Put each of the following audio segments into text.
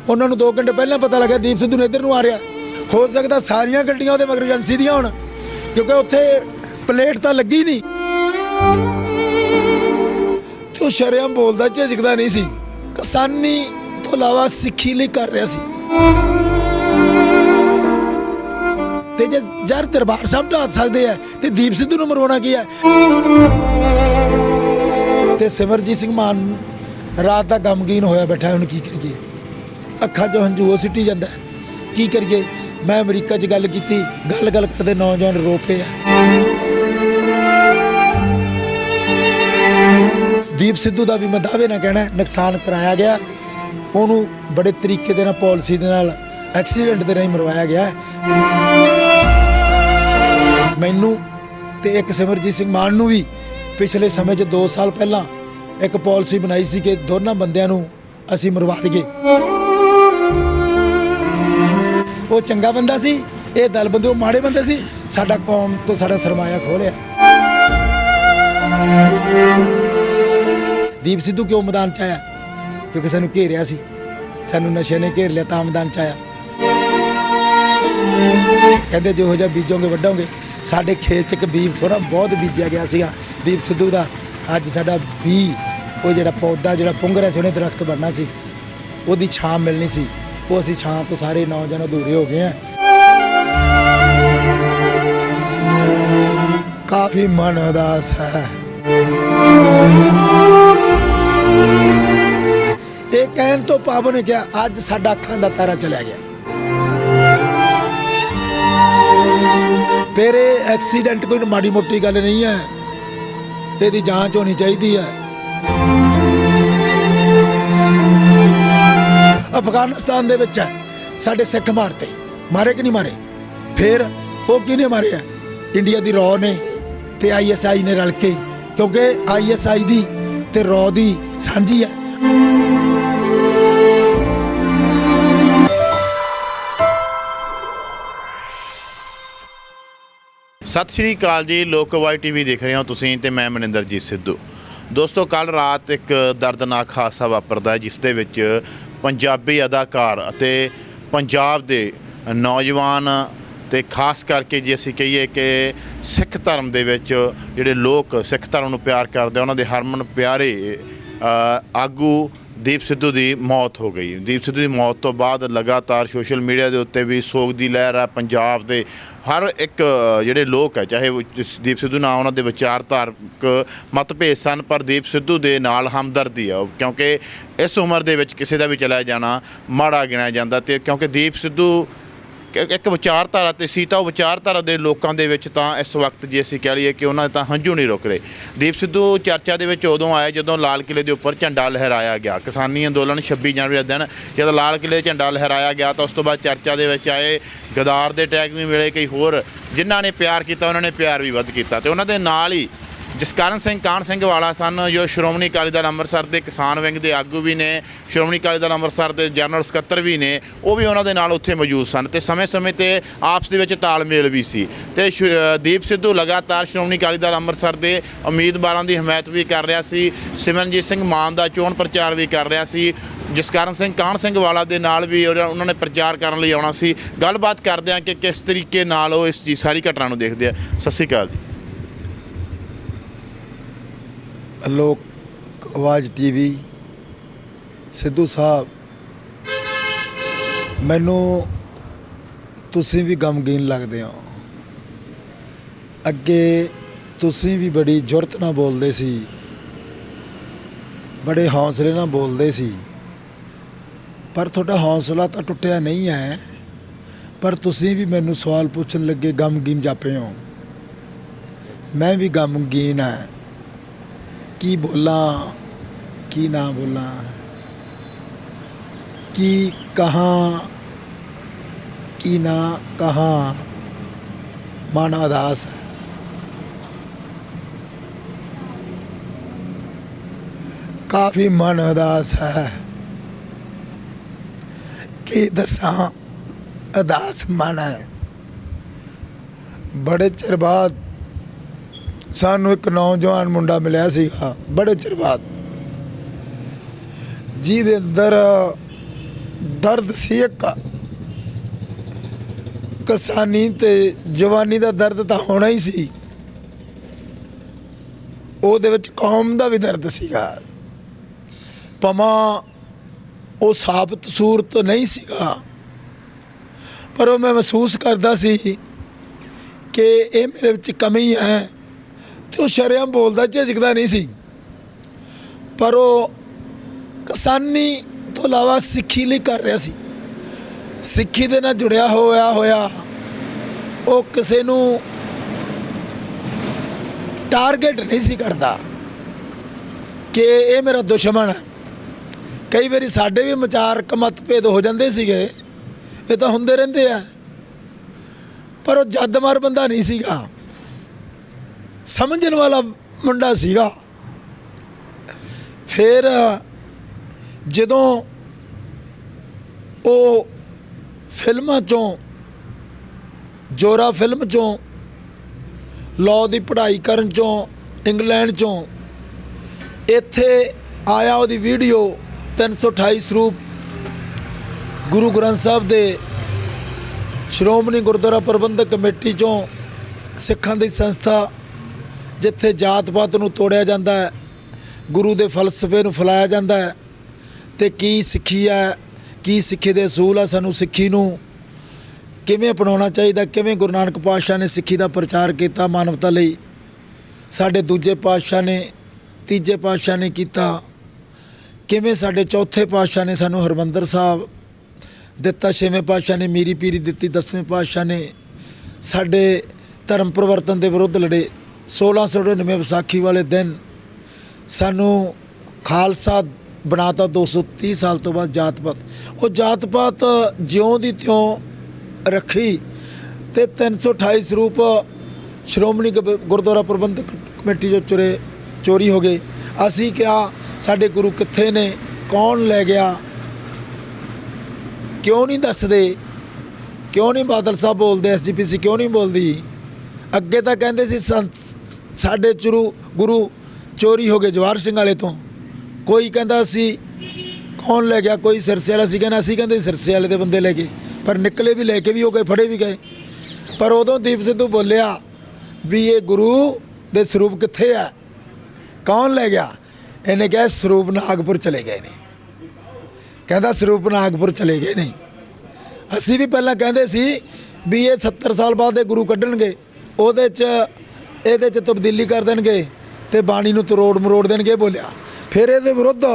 ਉਹਨਾਂ ਨੂੰ 2 घंटे पहले पता लगा दीप सिद्धू ने इधर ਨੂੰ आ ਰਿਹਾ। हो सकता सारिया गड्डियां ਉਹਦੇ मगर एजेंसी ਦੀਆਂ ਹੋਣ, क्योंकि ਉੱਥੇ प्लेट ਤਾਂ ਲੱਗੀ नहीं। ਤੇ ਉਹ ਸ਼ਰੇਆਮ ਬੋਲਦਾ, ਝਿਜਕਦਾ ਨਹੀਂ ਸੀ। ਕਿਸਾਨੀ ਤੋਂ ਇਲਾਵਾ ਸਿੱਖੀ ਲਈ ਕਰ ਰਿਹਾ ਸੀ। ਤੇ ਜੇ ਜਰ ਦਰਬਾਰ ਸਾਹਿਬ ਢਾਹ ਸਕਦੇ ਆ ਤੇ ਦੀਪ ਸਿੱਧੂ ਨੂੰ ਮਰਵਾਉਣਾ ਕੀ ਹੈ। ਤੇ ਸਿਮਰਜੀਤ ਸਿੰਘ ਮਾਨ ਰਾਤ ਦਾ ਗਮਗੀਨ ਹੋਇਆ ਬੈਠਾ। ਹੁਣ ਕੀ ਕਰੀਏ, ਅੱਖਾਂ 'ਚੋਂ ਹੰਝੂ ਸਿੱਟੀ ਜਾਂਦਾ। ਕੀ ਕਰੀਏ। ਮੈਂ ਅਮਰੀਕਾ 'ਚ ਗੱਲ ਕੀਤੀ, ਗੱਲ ਕਰਦੇ ਨੌਜਵਾਨ ਰੋ ਪਏ ਆ। ਦੀਪ ਸਿੱਧੂ ਦਾ ਵੀ ਮੈਂ ਦਾਅਵੇ ਨਾਲ ਕਹਿਣਾ ਨੁਕਸਾਨ ਕਰਾਇਆ ਗਿਆ। ਉਹਨੂੰ ਬੜੇ ਤਰੀਕੇ ਦੇ ਨਾਲ ਪਾਲਿਸੀ ਦੇ ਨਾਲ ਐਕਸੀਡੈਂਟ ਦੇ ਰਾਹੀਂ ਮਰਵਾਇਆ ਗਿਆ। ਮੈਨੂੰ ਤੇ ਇੱਕ ਸਿਮਰਜੀਤ ਸਿੰਘ ਮਾਨ ਨੂੰ ਵੀ ਪਿਛਲੇ ਸਮੇਂ 'ਚ 2 ਸਾਲ ਪਹਿਲਾਂ ਇੱਕ ਪਾਲਿਸੀ ਬਣਾਈ ਸੀ ਕਿ ਦੋਨਾਂ ਬੰਦਿਆਂ ਨੂੰ ਅਸੀਂ ਮਰਵਾ ਦਈਏ। ਉਹ ਚੰਗਾ ਬੰਦਾ ਸੀ, ਇਹ ਦਲ ਬੰਦੇ ਉਹ ਮਾੜੇ ਬੰਦੇ ਸੀ। ਸਾਡਾ ਕੌਮ ਤੋਂ ਸਾਡਾ ਸਰਮਾਇਆ ਖੋਲਿਆ। ਦੀਪ ਸਿੱਧੂ ਕਿਉਂ ਮੈਦਾਨ 'ਚ ਆਇਆ? ਕਿਉਂਕਿ ਸਾਨੂੰ ਘੇਰਿਆ ਸੀ, ਸਾਨੂੰ ਨਸ਼ੇ ਨੇ ਘੇਰ ਲਿਆ ਤਾਂ ਮੈਦਾਨ 'ਚ ਆਇਆ। ਕਹਿੰਦੇ ਜਿਹੋ ਜਿਹਾ ਬੀਜੋਗੇ ਵੱਢੋਗੇ। ਸਾਡੇ ਖੇਤ 'ਚ ਇੱਕ ਬੀਜ ਸੋਹਣਾ ਬਹੁਤ ਬੀਜਿਆ ਗਿਆ ਸੀਗਾ ਦੀਪ ਸਿੱਧੂ ਦਾ। ਅੱਜ ਸਾਡਾ ਬੀ ਉਹ ਜਿਹੜਾ ਪੌਦਾ ਜਿਹੜਾ ਪੁੰਗ ਰਿਹਾ ਸੀ, ਉਹਨੇ ਦਰਖਤ ਬਣਨਾ ਸੀ, ਉਹਦੀ ਛਾਂ ਮਿਲਣੀ ਸੀ। ਉਹ ਅਸੀਂ ਛਾਂ ਤੋਂ ਸਾਰੇ ਨੌਜਵਾਨ ਅਧੂਰੇ ਹੋ ਗਏ ਆ। ਕਾਫੀ ਮਨ ਉਦਾਸ ਹੈ। ਇਹ ਕਹਿਣ ਤੋਂ ਪਾਵਨ ਨੇ ਕਿਹਾ ਅੱਜ ਸਾਡਾ ਅੱਖਾਂ ਦਾ ਤਾਰਾ ਚਲਿਆ ਗਿਆ। ਫਿਰ ਇਹ ਐਕਸੀਡੈਂਟ ਕੋਈ ਮਾੜੀ ਮੋਟੀ ਗੱਲ ਨਹੀਂ ਹੈ, ਇਹਦੀ ਜਾਂਚ ਹੋਣੀ ਚਾਹੀਦੀ ਹੈ। ਅਫਗਾਨਿਸਤਾਨ ਦੇ ਵਿੱਚ ਸਾਡੇ ਸਿੱਖ ਮਾਰੇ ਕਿ ਨਹੀਂ ਮਾਰੇ? ਫਿਰ ਉਹ ਕਿਹਨੇ ਮਾਰੇ ਆ? ਇੰਡੀਆ ਦੀ ਰॉ ਨੇ ਤੇ ISI ਨੇ ਰਲ ਕੇ, ਕਿਉਂਕਿ ISI ਦੀ ਤੇ ਰॉ ਦੀ ਸਾਂਝੀ ਹੈ। ਸਤਿ ਸ਼੍ਰੀ ਅਕਾਲ ਜੀ। ਲੋਕ ਵਾਈ TV ਦੇਖ ਰਹੇ ਹੋ ਤੁਸੀਂ ਤੇ ਮੈਂ ਮਨਿੰਦਰਜੀਤ ਸਿੱਧੂ। ਦੋਸਤੋ, ਕੱਲ੍ਹ ਰਾਤ ਇੱਕ ਦਰਦਨਾਕ ਹਾਦਸਾ ਵਾਪਰਦਾ ਹੈ, ਜਿਸ ਦੇ ਵਿੱਚ ਪੰਜਾਬੀ ਅਦਾਕਾਰ ਅਤੇ ਪੰਜਾਬ ਦੇ ਨੌਜਵਾਨ ਤੇ ਖਾਸ ਕਰਕੇ ਜੇ ਅਸੀਂ ਕਹੀਏ ਕਿ ਸਿੱਖ ਧਰਮ ਦੇ ਵਿੱਚ ਜਿਹੜੇ ਲੋਕ ਸਿੱਖ ਧਰਮ ਨੂੰ ਪਿਆਰ ਕਰਦੇ, ਉਹਨਾਂ ਦੇ ਹਰਮਨ ਪਿਆਰੇ ਆਗੂ ਦੀਪ ਸਿੱਧੂ ਦੀ ਮੌਤ ਹੋ ਗਈ। ਦੀਪ ਸਿੱਧੂ ਦੀ ਮੌਤ ਤੋਂ ਬਾਅਦ ਲਗਾਤਾਰ ਸੋਸ਼ਲ ਮੀਡੀਆ ਦੇ ਉੱਤੇ ਵੀ ਸੋਗ ਦੀ ਲਹਿਰ ਹੈ। ਪੰਜਾਬ ਦੇ ਹਰ ਇੱਕ ਜਿਹੜੇ ਲੋਕ ਹੈ, ਚਾਹੇ ਦੀਪ ਸਿੱਧੂ ਨਾਲ ਉਹਨਾਂ ਦੇ ਵਿਚਾਰਧਾਰਕ ਮਤਭੇਦ ਸਨ, ਪਰ ਦੀਪ ਸਿੱਧੂ ਦੇ ਨਾਲ ਹਮਦਰਦੀ ਆ, ਕਿਉਂਕਿ ਇਸ ਉਮਰ ਦੇ ਵਿੱਚ ਕਿਸੇ ਦਾ ਵੀ ਚਲਾ ਜਾਣਾ ਮਾੜਾ ਗਿਣਿਆ ਜਾਂਦਾ। ਅਤੇ ਕਿਉਂਕਿ ਦੀਪ ਸਿੱਧੂ ਇੱਕ ਵਿਚਾਰਧਾਰਾ ਤੇ ਸੀ, ਤਾਂ ਉਹ ਵਿਚਾਰਧਾਰਾ ਦੇ ਲੋਕਾਂ ਦੇ ਵਿੱਚ ਤਾਂ ਇਸ ਵਕਤ ਜੇ ਅਸੀਂ ਕਹਿ ਲਈਏ ਕਿ ਉਹਨਾਂ ਦੇ ਤਾਂ ਹੰਝੂ ਨਹੀਂ ਰੁਕ ਰਹੇ। ਦੀਪ ਸਿੱਧੂ ਚਰਚਾ ਦੇ ਵਿੱਚ ਉਦੋਂ ਆਏ ਜਦੋਂ ਲਾਲ ਕਿਲ੍ਹੇ ਦੇ ਉੱਪਰ ਝੰਡਾ ਲਹਿਰਾਇਆ ਗਿਆ। ਕਿਸਾਨੀ ਅੰਦੋਲਨ 26 ਜਨਵਰੀ ਦਾ ਦਿਨ ਜਦੋਂ ਲਾਲ ਕਿਲ੍ਹੇ 'ਤੇ ਝੰਡਾ ਲਹਿਰਾਇਆ ਗਿਆ, ਤਾਂ ਉਸ ਤੋਂ ਬਾਅਦ ਚਰਚਾ ਦੇ ਵਿੱਚ ਆਏ। ਗਦਾਰ ਦੇ ਟੈਗ ਵੀ ਮਿਲੇ, ਕਈ ਹੋਰ ਜਿਨ੍ਹਾਂ ਨੇ ਪਿਆਰ ਕੀਤਾ ਉਹਨਾਂ ਨੇ ਪਿਆਰ ਵੀ ਵੱਧ ਕੀਤਾ। ਅਤੇ ਉਹਨਾਂ ਦੇ ਨਾਲ ਹੀ ਜਸਕਰਨ ਸਿੰਘ ਕਾਹਨ ਸਿੰਘ ਵਾਲਾ ਸਨ, ਜੋ ਸ਼੍ਰੋਮਣੀ ਅਕਾਲੀ ਦਲ ਅੰਮ੍ਰਿਤਸਰ ਦੇ ਕਿਸਾਨ ਵਿੰਗ ਦੇ ਆਗੂ ਵੀ ਨੇ, ਸ਼੍ਰੋਮਣੀ ਅਕਾਲੀ ਦਲ ਅੰਮ੍ਰਿਤਸਰ ਦੇ ਜਨਰਲ ਸਕੱਤਰ ਵੀ ਨੇ, ਉਹ ਵੀ ਉਹਨਾਂ ਦੇ ਨਾਲ ਉੱਥੇ ਮੌਜੂਦ ਸਨ। ਅਤੇ ਸਮੇਂ-ਸਮੇਂ 'ਤੇ ਆਪਸ ਦੇ ਵਿੱਚ ਤਾਲਮੇਲ ਵੀ ਸੀ। ਅਤੇ ਦੀਪ ਸਿੱਧੂ ਲਗਾਤਾਰ ਸ਼੍ਰੋਮਣੀ ਅਕਾਲੀ ਦਲ ਅੰਮ੍ਰਿਤਸਰ ਦੇ ਉਮੀਦਵਾਰਾਂ ਦੀ ਹਮਾਇਤ ਵੀ ਕਰ ਰਿਹਾ ਸੀ। ਸਿਮਰਨਜੀਤ ਸਿੰਘ ਮਾਨ ਦਾ ਚੋਣ ਪ੍ਰਚਾਰ ਵੀ ਕਰ ਰਿਹਾ ਸੀ। ਜਸਕਰਨ ਸਿੰਘ ਕਾਹਨ ਸਿੰਘ ਵਾਲਾ ਦੇ ਨਾਲ ਵੀ ਉਹਨਾਂ ਨੇ ਪ੍ਰਚਾਰ ਕਰਨ ਲਈ ਆਉਣਾ ਸੀ। ਗੱਲਬਾਤ ਕਰਦੇ ਹਾਂ ਕਿ ਕਿਸ ਤਰੀਕੇ ਨਾਲ ਉਹ ਇਸ ਸਾਰੀ ਘਟਨਾ ਨੂੰ ਦੇਖਦੇ ਆ। ਸਤਿ ਸ਼੍ਰੀ ਅਕਾਲ ਜੀ। ਲੋਕ ਆਵਾਜ਼ TV ਸਿੱਧੂ ਸਾਹਿਬ, ਮੈਨੂੰ ਤੁਸੀਂ ਵੀ ਗਮਗੀਨ ਲੱਗਦੇ ਹੋ। ਅੱਗੇ ਤੁਸੀਂ ਵੀ ਬੜੀ ਜੁਰਤ ਨਾਲ ਬੋਲਦੇ ਸੀ, ਬੜੇ ਹੌਸਲੇ ਨਾਲ ਬੋਲਦੇ ਸੀ, ਪਰ ਤੁਹਾਡਾ ਹੌਸਲਾ ਤਾਂ ਟੁੱਟਿਆ ਨਹੀਂ ਹੈ। ਪਰ ਤੁਸੀਂ ਵੀ ਮੈਨੂੰ ਸਵਾਲ ਪੁੱਛਣ ਲੱਗੇ ਗਮਗੀਨ ਜਾਪੇ ਹੋ। ਮੈਂ ਵੀ ਗਮਗੀਨ ਹਾਂ। ਕੀ ਬੋਲਾਂ ਕੀ ਨਾ ਬੋਲਾਂ, ਕੀ ਕਹਾਂ ਕੀ ਨਾ ਕਹਾਂ, ਮਨ ਉਦਾਸ ਹੈ। ਕਾਫੀ ਮਨ ਉਦਾਸ ਹੈ। ਕੀ ਦੱਸਾਂ, ਉਦਾਸ ਮਨ ਹੈ। ਬੜੇ ਚਿਰ ਬਾਅਦ ਸਾਨੂੰ ਇੱਕ ਨੌਜਵਾਨ ਮੁੰਡਾ ਮਿਲਿਆ ਸੀਗਾ, ਬੜੇ ਚਿਰ ਬਾਅਦ, ਜਿਹਦੇ ਅੰਦਰ ਦਰਦ ਸੀ ਇੱਕ ਕਿਸਾਨੀ ਤੇ ਜਵਾਨੀ ਦਾ ਦਰਦ ਤਾਂ ਹੋਣਾ ਹੀ ਸੀ, ਉਹਦੇ ਵਿੱਚ ਕੌਮ ਦਾ ਵੀ ਦਰਦ ਸੀਗਾ। ਭਾਵੇਂ ਉਹ ਸਾਬਤ ਸੂਰਤ ਨਹੀਂ ਸੀਗਾ, ਪਰ ਉਹ ਮੈਂ ਮਹਿਸੂਸ ਕਰਦਾ ਸੀ ਕਿ ਇਹ ਮੇਰੇ ਵਿੱਚ ਕਮੀ ਹੈ, ਤੇ ਉਹ ਸ਼ਰੇਆਮ ਬੋਲਦਾ, ਝਿਜਕਦਾ ਨਹੀਂ ਸੀ। ਪਰ ਉਹ ਕਿਸਾਨੀ ਤੋਂ ਇਲਾਵਾ ਸਿੱਖੀ ਲਈ ਕਰ ਰਿਹਾ ਸੀ, ਸਿੱਖੀ ਦੇ ਨਾਲ ਜੁੜਿਆ ਹੋਇਆ ਉਹ ਕਿਸੇ ਨੂੰ ਟਾਰਗੇਟ ਨਹੀਂ ਸੀ ਕਰਦਾ ਕਿ ਇਹ ਮੇਰਾ ਦੁਸ਼ਮਣ ਹੈ। ਕਈ ਵਾਰੀ ਸਾਡੇ ਵੀ ਵਿਚਾਰਕ ਮਤਭੇਦ ਹੋ ਜਾਂਦੇ ਸੀਗੇ, ਇਹ ਤਾਂ ਹੁੰਦੇ ਰਹਿੰਦੇ ਆ, ਪਰ ਉਹ ਜੱਦਮਾਰ ਬੰਦਾ ਨਹੀਂ ਸੀਗਾ, ਸਮਝਣ ਵਾਲਾ ਮੁੰਡਾ ਸੀਗਾ। ਫਿਰ ਜਦੋਂ ਉਹ ਫਿਲਮਾਂ ਚੋਂ, ਜੋਰਾ ਫਿਲਮ ਚੋਂ, ਲਾਅ ਦੀ ਪੜ੍ਹਾਈ ਕਰਨ ਚੋਂ, ਇੰਗਲੈਂਡ ਚੋਂ ਇੱਥੇ ਆਇਆ, ਉਹਦੀ ਵੀਡੀਓ 328 ਸਰੂਪ ਗੁਰੂ ਗ੍ਰੰਥ ਸਾਹਿਬ ਦੇ ਸ਼੍ਰੋਮਣੀ ਗੁਰਦੁਆਰਾ ਪ੍ਰਬੰਧਕ ਕਮੇਟੀ ਚੋਂ, ਸਿੱਖਾਂ ਦੀ ਸੰਸਥਾ ਜਿੱਥੇ ਜਾਤ ਪਾਤ ਨੂੰ ਤੋੜਿਆ ਜਾਂਦਾ ਹੈ, ਗੁਰੂ ਦੇ ਫਲਸਫੇ ਨੂੰ ਫੈਲਾਇਆ ਜਾਂਦਾ ਹੈ, ਤੇ ਕੀ ਸਿੱਖੀ ਹੈ, ਕੀ ਸਿੱਖੀ ਦੇ ਅਸੂਲ ਆ, ਸਾਨੂੰ ਸਿੱਖੀ ਨੂੰ ਕਿਵੇਂ ਅਪਣਾਉਣਾ ਚਾਹੀਦਾ, ਕਿਵੇਂ ਗੁਰੂ ਨਾਨਕ ਪਾਤਸ਼ਾਹ ਨੇ ਸਿੱਖੀ ਦਾ ਪ੍ਰਚਾਰ ਕੀਤਾ ਮਾਨਵਤਾ ਲਈ, ਸਾਡੇ ਦੂਜੇ ਪਾਤਸ਼ਾਹ ਨੇ, ਤੀਜੇ ਪਾਤਸ਼ਾਹ ਨੇ ਕੀਤਾ, ਕਿਵੇਂ ਸਾਡੇ ਚੌਥੇ ਪਾਤਸ਼ਾਹ ਨੇ ਸਾਨੂੰ ਹਰਿਮੰਦਰ ਸਾਹਿਬ ਦਿੱਤਾ, ਛੇਵੇਂ ਪਾਤਸ਼ਾਹ ਨੇ ਮੀਰੀ ਪੀਰੀ ਦਿੱਤੀ, 10ਵੇਂ ਪਾਤਸ਼ਾਹ ਨੇ ਸਾਡੇ ਧਰਮ ਪਰਿਵਰਤਨ ਦੇ ਵਿਰੁੱਧ ਲੜੇ, 1699 ਵਿਸਾਖੀ ਵਾਲੇ ਦਿਨ ਸਾਨੂੰ ਖਾਲਸਾ ਬਣਾਤਾ, 230 ਸਾਲ ਤੋਂ ਬਾਅਦ ਜਾਤ ਪਾਤ, ਉਹ ਜਾਤ ਪਾਤ ਜਿਉਂ ਦੀ ਤਿਉਂ ਰੱਖੀ, ਤੇ 328 ਸਰੂਪ ਸ਼੍ਰੋਮਣੀ ਗੁਰਦੁਆਰਾ ਪ੍ਰਬੰਧਕ ਕਮੇਟੀ ਜੋ ਚੋਰੀ ਹੋ ਗਏ। ਅਸੀਂ ਕਿਹਾ ਸਾਡੇ ਗੁਰੂ ਕਿੱਥੇ ਨੇ, ਕੌਣ ਲੈ ਗਿਆ, ਕਿਉਂ ਨਹੀਂ ਦੱਸਦੇ, ਕਿਉਂ ਨਹੀਂ ਬਾਦਲ ਸਾਹਿਬ ਬੋਲਦੇ, SGPC ਕਿਉਂ ਨਹੀਂ ਬੋਲਦੀ। ਅੱਗੇ ਤਾਂ ਕਹਿੰਦੇ ਸੀ ਸਾਡੇ ਗੁਰੂ ਚੋਰੀ ਹੋ ਗਏ ਜਵਾਹਰ ਸਿੰਘ ਵਾਲੇ ਤੋਂ, ਕੋਈ ਕਹਿੰਦਾ ਸੀ ਕੌਣ ਲੈ ਗਿਆ, ਕੋਈ ਸਿਰਸੇ ਵਾਲਾ ਸੀ, ਕਹਿੰਦਾ ਅਸੀਂ ਕਹਿੰਦੇ ਸਿਰਸੇ ਵਾਲੇ ਦੇ ਬੰਦੇ ਲੈ ਗਏ, ਪਰ ਨਿਕਲੇ ਵੀ, ਲੈ ਕੇ ਵੀ ਹੋ ਗਏ, ਫੜੇ ਵੀ ਗਏ। ਪਰ ਉਦੋਂ ਦੀਪ ਸਿੱਧੂ ਬੋਲਿਆ ਵੀ ਇਹ ਗੁਰੂ ਦੇ ਸਰੂਪ ਕਿੱਥੇ ਆ, ਕੌਣ ਲੈ ਗਿਆ। ਇਹਨੇ ਕਿਹਾ ਸਰੂਪ ਨਾਗਪੁਰ ਚਲੇ ਗਏ ਨੇ, ਕਹਿੰਦਾ ਸਰੂਪ ਨਾਗਪੁਰ ਚਲੇ ਗਏ ਨੇ। ਅਸੀਂ ਵੀ ਪਹਿਲਾਂ ਕਹਿੰਦੇ ਸੀ ਵੀ ਇਹ 70 ਸਾਲ ਬਾਅਦ ਦੇ ਗੁਰੂ ਕੱਢਣਗੇ, ਇਹਦੇ 'ਚ ਤਬਦੀਲੀ ਕਰ ਦੇਣਗੇ ਤੇ ਬਾਣੀ ਨੂੰ ਤਰੋੜ ਮਰੋੜ ਦੇਣਗੇ, ਬੋਲਿਆ। ਫਿਰ ਇਹਦੇ ਵਿਰੁੱਧ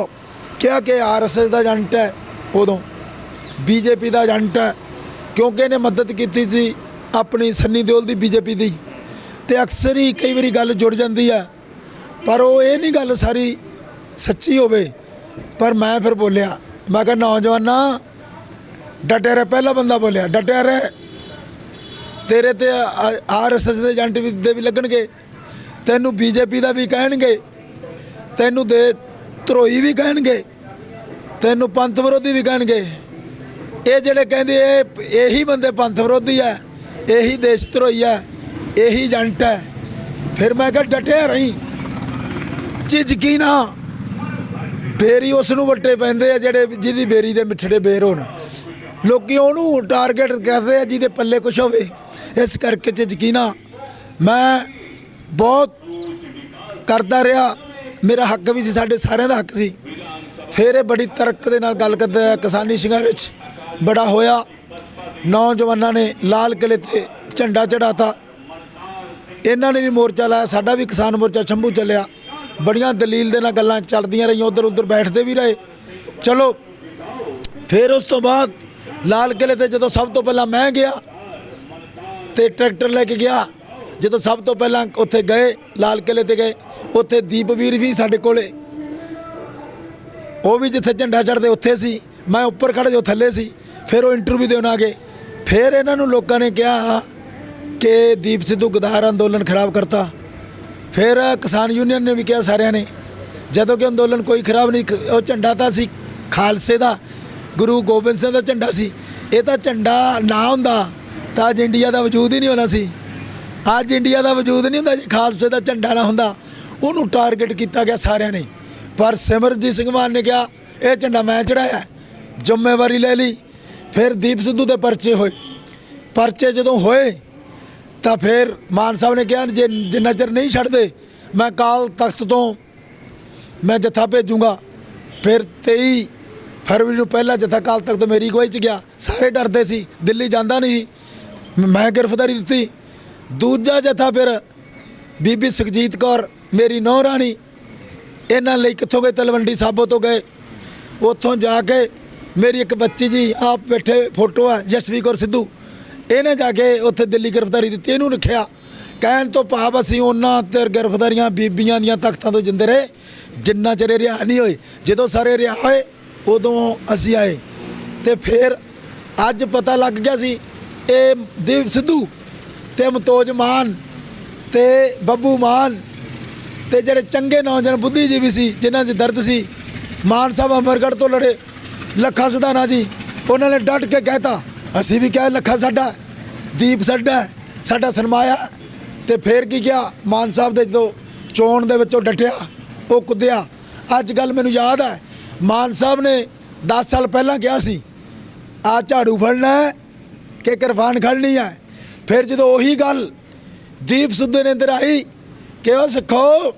ਕਿਹਾ ਕਿ RSS ਦਾ ਏਜੰਟ ਹੈ, ਉਦੋਂ BJP ਦਾ ਏਜੰਟ ਹੈ, ਕਿਉਂਕਿ ਇਹਨੇ ਮਦਦ ਕੀਤੀ ਸੀ ਆਪਣੀ ਸੰਨੀ ਦਿਓਲ ਦੀ, BJP ਦੀ, ਤੇ ਅਕਸਰ ਹੀ ਕਈ ਵਾਰੀ ਗੱਲ ਜੁੜ ਜਾਂਦੀ ਹੈ, ਪਰ ਉਹ ਇਹ ਨਹੀਂ ਗੱਲ ਸਾਰੀ ਸੱਚੀ ਹੋਵੇ। ਪਰ ਮੈਂ ਫਿਰ ਬੋਲਿਆ, ਮੈਂ ਕਿਹਾ ਨੌਜਵਾਨਾ ਡਟਿਆ ਰਹਿ, ਪਹਿਲਾ ਬੰਦਾ ਬੋਲਿਆ ਡਟਿਆ ਰਹਿ, ਤੇਰੇ ਤੇ RSS ਦੇ ਏਜੰਟ ਦੇ ਵੀ ਲੱਗਣਗੇ, ਤੈਨੂੰ BJP ਦਾ ਵੀ ਕਹਿਣਗੇ, ਤੈਨੂੰ ਦੇ ਧਰੋਈ ਵੀ ਕਹਿਣਗੇ, ਤੈਨੂੰ ਪੰਥ ਵਿਰੋਧੀ ਵੀ ਕਹਿਣਗੇ। ਇਹ ਜਿਹੜੇ ਕਹਿੰਦੇ ਇਹੀ ਬੰਦੇ ਪੰਥ ਵਿਰੋਧੀ ਹੈ, ਇਹੀ ਦੇਸ਼ ਧਰੋਈ ਹੈ, ਇਹੀ ਏਜੰਟ ਹੈ। ਫਿਰ ਮੈਂ ਕਿਹਾ ਡਟਿਆ ਰਹੀ, ਝਿਜਕੀ ਨਾ, ਫੇਰ ਹੀ ਉਸ ਨੂੰ ਵੱਟੇ ਪੈਂਦੇ ਆ ਜਿਹਦੀ ਬੇਰੀ ਦੇ ਮਿੱਠੜੇ ਬੇਰ ਹੋਣ। ਲੋਕੀ ਉਹਨੂੰ ਟਾਰਗੇਟ ਕਰਦੇ ਆ ਜਿਹਦੇ ਪੱਲੇ ਕੁਛ ਹੋਵੇ, ਇਸ ਕਰਕੇ ਝਿਜਕੀ ਨਾ। ਮੈਂ ਬਹੁਤ ਕਰਦਾ ਰਿਹਾ, ਮੇਰਾ ਹੱਕ ਵੀ ਸੀ, ਸਾਡੇ ਸਾਰਿਆਂ ਦਾ ਹੱਕ ਸੀ। ਫਿਰ ਇਹ ਬੜੀ ਤਰਕ ਦੇ ਨਾਲ ਗੱਲ ਕਰਦੇ ਆ, ਕਿਸਾਨੀ ਸੰਘਰਸ਼ ਬੜਾ ਹੋਇਆ, ਨੌਜਵਾਨਾਂ ਨੇ ਲਾਲ ਕਿਲੇ ਤੇ ਝੰਡਾ ਚੜਾਤਾ, ਇਹਨਾਂ ਨੇ ਵੀ ਮੋਰਚਾ ਲਾਇਆ, ਸਾਡਾ ਵੀ ਕਿਸਾਨ ਮੋਰਚਾ ਸ਼ੰਭੂ ਚੱਲਿਆ, ਬੜੀਆਂ ਦਲੀਲ ਦੇ ਨਾਲ ਗੱਲਾਂ ਚੱਲਦੀਆਂ ਰਹੀਆਂ, ਉੱਧਰ ਉੱਧਰ ਬੈਠਦੇ ਵੀ ਰਹੇ। ਚਲੋ ਫਿਰ ਉਸ ਤੋਂ ਬਾਅਦ ਲਾਲ ਕਿਲੇ ਤੇ ਜਦੋਂ ਸਭ ਤੋਂ ਪਹਿਲਾਂ ਮੈਂ ਗਿਆ ਤੇ ਟਰੈਕਟਰ ਲੈ ਕੇ ਗਿਆ, ਜਦੋਂ ਸਭ ਤੋਂ ਪਹਿਲਾਂ ਉੱਥੇ ਗਏ, ਲਾਲ ਕਿਲੇ ਤੇ ਗਏ, ਉੱਥੇ ਦੀਪਵੀਰ ਵੀ ਸਾਡੇ ਕੋਲੇ, ਉਹ ਵੀ ਜਿੱਥੇ ਝੰਡਾ ਚੜ੍ਹਦੇ ਉੱਥੇ ਸੀ, ਮੈਂ ਉੱਪਰ ਖੜ੍ਹ ਜੋ ਥੱਲੇ ਸੀ। ਫਿਰ ਉਹ ਇੰਟਰਵਿਊ ਦੇਣ ਆ ਗਏ। ਫਿਰ ਇਹਨਾਂ ਨੂੰ ਲੋਕਾਂ ਨੇ ਕਿਹਾ ਕਿ ਦੀਪ ਸਿੱਧੂ ਗਦਾਰ ਅੰਦੋਲਨ ਖਰਾਬ ਕਰਤਾ। ਫਿਰ ਕਿਸਾਨ ਯੂਨੀਅਨ ਨੇ ਵੀ ਕਿਹਾ ਸਾਰਿਆਂ ਨੇ, ਜਦੋਂ ਕਿ ਅੰਦੋਲਨ ਕੋਈ ਖਰਾਬ ਨਹੀਂ, ਉਹ ਝੰਡਾ ਤਾਂ ਸੀ ਖਾਲਸੇ ਦਾ, ਗੁਰੂ ਗੋਬਿੰਦ ਸਿੰਘ ਦਾ ਝੰਡਾ ਸੀ। ਇਹ ਤਾਂ ਝੰਡਾ ਨਾ ਹੁੰਦਾ ਤਾਂ ਅੱਜ ਇੰਡੀਆ ਦਾ ਵਜੂਦ ਹੀ ਨਹੀਂ ਹੋਣਾ ਸੀ। ਅੱਜ ਇੰਡੀਆ ਦਾ ਵਜੂਦ ਨਹੀਂ ਹੁੰਦਾ ਜੇ ਖਾਲਸੇ ਦਾ ਝੰਡਾ ਨਾ ਹੁੰਦਾ। ਉਹਨੂੰ ਟਾਰਗੇਟ ਕੀਤਾ ਗਿਆ ਸਾਰਿਆਂ ਨੇ। ਪਰ ਸਿਮਰਜੀਤ ਸਿੰਘ ਮਾਨ ਨੇ ਕਿਹਾ ਇਹ ਝੰਡਾ ਮੈਂ ਚੜਾਇਆ, ਜ਼ਿੰਮੇਵਾਰੀ ਲੈ ਲਈ। ਫਿਰ ਦੀਪ ਸਿੱਧੂ ਦੇ ਪਰਚੇ ਹੋਏ। ਪਰਚੇ ਜਦੋਂ ਹੋਏ ਤਾਂ ਫਿਰ ਮਾਨ ਸਾਹਿਬ ਨੇ ਕਿਹਾ ਜੇ ਜਿੰਨਾ ਚਿਰ ਨਹੀਂ ਛੱਡਦੇ ਮੈਂ ਕਾਲ ਤਖਤ ਤੋਂ ਮੈਂ ਜੱਥਾ ਭੇਜੂੰਗਾ। ਫਿਰ 23 ਫਰਵਰੀ ਨੂੰ ਪਹਿਲਾ ਜੱਥਾ ਕਾਲ ਤਖਤ ਤੋਂ ਮੇਰੀ ਅਗਵਾਈ 'ਚ ਗਿਆ। ਸਾਰੇ ਡਰਦੇ ਸੀ, ਦਿੱਲੀ ਜਾਂਦਾ ਨਹੀਂ, ਮੈਂ ਗ੍ਰਿਫਤਾਰੀ ਦਿੱਤੀ। ਦੂਜਾ ਜੱਥਾ ਫਿਰ ਬੀਬੀ ਸੁਖਜੀਤ ਕੌਰ ਮੇਰੀ ਨੌਂ ਰਾਣੀ, ਇਹਨਾਂ ਲਈ ਕਿੱਥੋਂ ਗਏ? ਤਲਵੰਡੀ ਸਾਬੋ ਤੋਂ ਗਏ। ਉੱਥੋਂ ਜਾ ਕੇ ਮੇਰੀ ਇੱਕ ਬੱਚੀ ਜੀ ਆਪ ਬੈਠੇ ਫੋਟੋ ਹੈ ਜਸਵੀ ਕੌਰ ਸਿੱਧੂ, ਇਹਨੇ ਜਾ ਕੇ ਉੱਥੇ ਦਿੱਲੀ ਗ੍ਰਿਫਤਾਰੀ ਦਿੱਤੀ। ਇਹਨੂੰ ਰੱਖਿਆ। ਕਹਿਣ ਤੋਂ ਭਾਵ ਅਸੀਂ ਉਹਨਾਂ ਤੇ ਗ੍ਰਿਫਤਾਰੀਆਂ ਬੀਬੀਆਂ ਦੀਆਂ ਤਖਤਾਂ ਤੋਂ ਜਿੰਦੇ ਰਹੇ ਜਿੰਨਾ ਚਿਰ ਰਿਹਾ ਨਹੀਂ ਹੋਏ। ਜਦੋਂ ਸਾਰੇ ਰਿਹਾ ਹੋਏ ਉਦੋਂ ਅਸੀਂ ਆਏ। ਤੇ ਫਿਰ ਅੱਜ ਪਤਾ ਲੱਗ ਗਿਆ ਸੀ ਇਹ ਦੀਪ ਸਿੱਧੂ ਤੇ ਮਤੋਜ ਮਾਨ ਤੇ ਬੱਬੂ ਮਾਨ ਤੇ ਜਿਹੜੇ ਚੰਗੇ ਨੌਜਵਾਨ ਬੁੱਧੀਜੀਵੀ ਸੀ ਜਿਨ੍ਹਾਂ 'ਚ ਦਰਦ ਸੀ, ਮਾਨ ਸਾਹਿਬ ਅਮਰਗੜ੍ਹ ਤੋਂ ਲੜੇ, ਲੱਖਾ ਸਿਧਾਣਾ ਜੀ, ਉਹਨਾਂ ਨੇ ਡਟ ਕੇ ਕਹਿਤਾ ਅਸੀਂ ਵੀ ਕਿਹਾ ਲੱਖਾ ਸਾਡਾ, ਦੀਪ ਸਾਡਾ, ਸਾਡਾ ਸਰਮਾਇਆ। ਤੇ ਫਿਰ ਕੀ ਕਿਹਾ ਮਾਨ ਸਾਹਿਬ ਦੇ ਜਦੋਂ ਚੋਣ ਦੇ ਵਿੱਚੋਂ ਡਟਿਆ ਉਹ ਕੁੱਦਿਆ। ਅੱਜ ਗੱਲ ਮੈਨੂੰ ਯਾਦ ਹੈ ਮਾਨ ਸਾਹਿਬ ਨੇ 10 ਸਾਲ ਪਹਿਲਾਂ ਕਿਹਾ ਸੀ ਆ ਝਾੜੂ ਫੜਨਾ ਹੈ ਕਿ ਕਿਰਪਾਨ ਖੜਨੀ ਹੈ। ਫਿਰ ਜਦੋਂ ਉਹੀ ਗੱਲ ਦੀਪ ਸਿੱਧੂ ਨੇ ਅੰਦਰ ਆਈ ਕਿ ਉਹ ਸਿੱਖੋ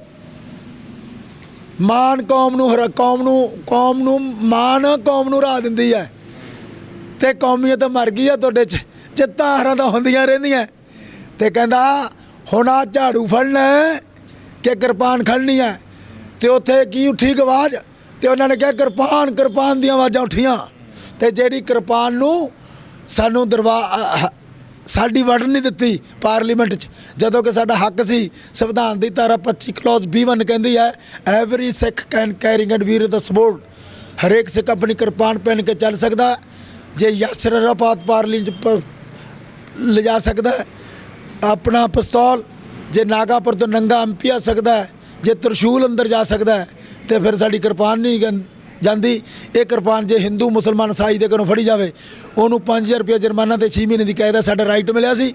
ਮਾਨ ਕੌਮ ਨੂੰ ਮਾਨ ਕੌਮ ਨੂੰ ਰਾਹ ਦਿੰਦੀ ਹੈ ਤੇ ਕੌਮੀਅਤ ਮਰ ਗਈ ਹੈ, ਤੁਹਾਡੇ 'ਚ ਚਿੱਤਾਂ ਹਰਾਂ ਤਾਂ ਹੁੰਦੀਆਂ ਰਹਿੰਦੀਆਂ। ਤੇ ਕਹਿੰਦਾ ਹੁਣ ਆ ਝਾੜੂ ਫੜਨਾ ਹੈ ਕਿ ਕਿਰਪਾਨ ਖੜਨੀ ਹੈ। ਤੇ ਉੱਥੇ ਕੀ ਉੱਠੀ ਆਵਾਜ਼ ਤੇ ਉਹਨਾਂ ਨੇ ਕਿਹਾ ਕਿਰਪਾਨ, ਕਿਰਪਾਨ ਦੀਆਂ ਆਵਾਜ਼ਾਂ ਉੱਠੀਆਂ। ਤੇ ਜਿਹੜੀ ਕਿਰਪਾਨ ਨੂੰ ਸਾਨੂੰ ਸਾਡੀ ਵੜਨ ਨਹੀਂ ਦਿੱਤੀ ਪਾਰਲੀਮੈਂਟ 'ਚ, ਜਦੋਂ ਕਿ ਸਾਡਾ ਹੱਕ ਸੀ। ਸੰਵਿਧਾਨ ਦੀ ਧਾਰਾ 25 ਕਲੌਜ਼ 21 ਕਹਿੰਦੀ ਹੈ every Sikh can carrying and wear ਦਾ ਸਪੋਰਟ, ਹਰੇਕ ਸਿੱਖ ਆਪਣੀ ਕਿਰਪਾਨ ਪਹਿਨ ਕੇ ਚੱਲ ਸਕਦਾ। ਜੇ ਯਸ਼ਰਪਾਤ ਪਾਰਲੀਮੈਂਟ ਲਿਜਾ ਸਕਦਾ ਆਪਣਾ ਪਿਸਤੌਲ, ਜੇ ਨਾਗਾਪੁਰ ਤੋਂ ਨੰਗਾ ਐਮਪੀ ਆ ਸਕਦਾ ਹੈ, ਜੇ ਤਰਸ਼ੂਲ ਅੰਦਰ ਜਾ ਸਕਦਾ ਹੈ, ਤੇ ਫਿਰ ਸਾਡੀ ਕਿਰਪਾਨ ਨਹੀਂ ਜਾਂਦੀ। ਇਹ ਕਿਰਪਾਨ ਜੇ ਹਿੰਦੂ ਮੁਸਲਮਾਨ ਈਸਾਈ ਦੇ ਘਰੋਂ ਫੜੀ ਜਾਵੇ ਉਹਨੂੰ 5000 ਰੁਪਏ ਜੁਰਮਾਨਾ ਤੇ 6 ਮਹੀਨੇ ਦੀ ਕੈਦ ਹੈ। ਸਾਡਾ ਰਾਈਟ ਮਿਲਿਆ ਸੀ।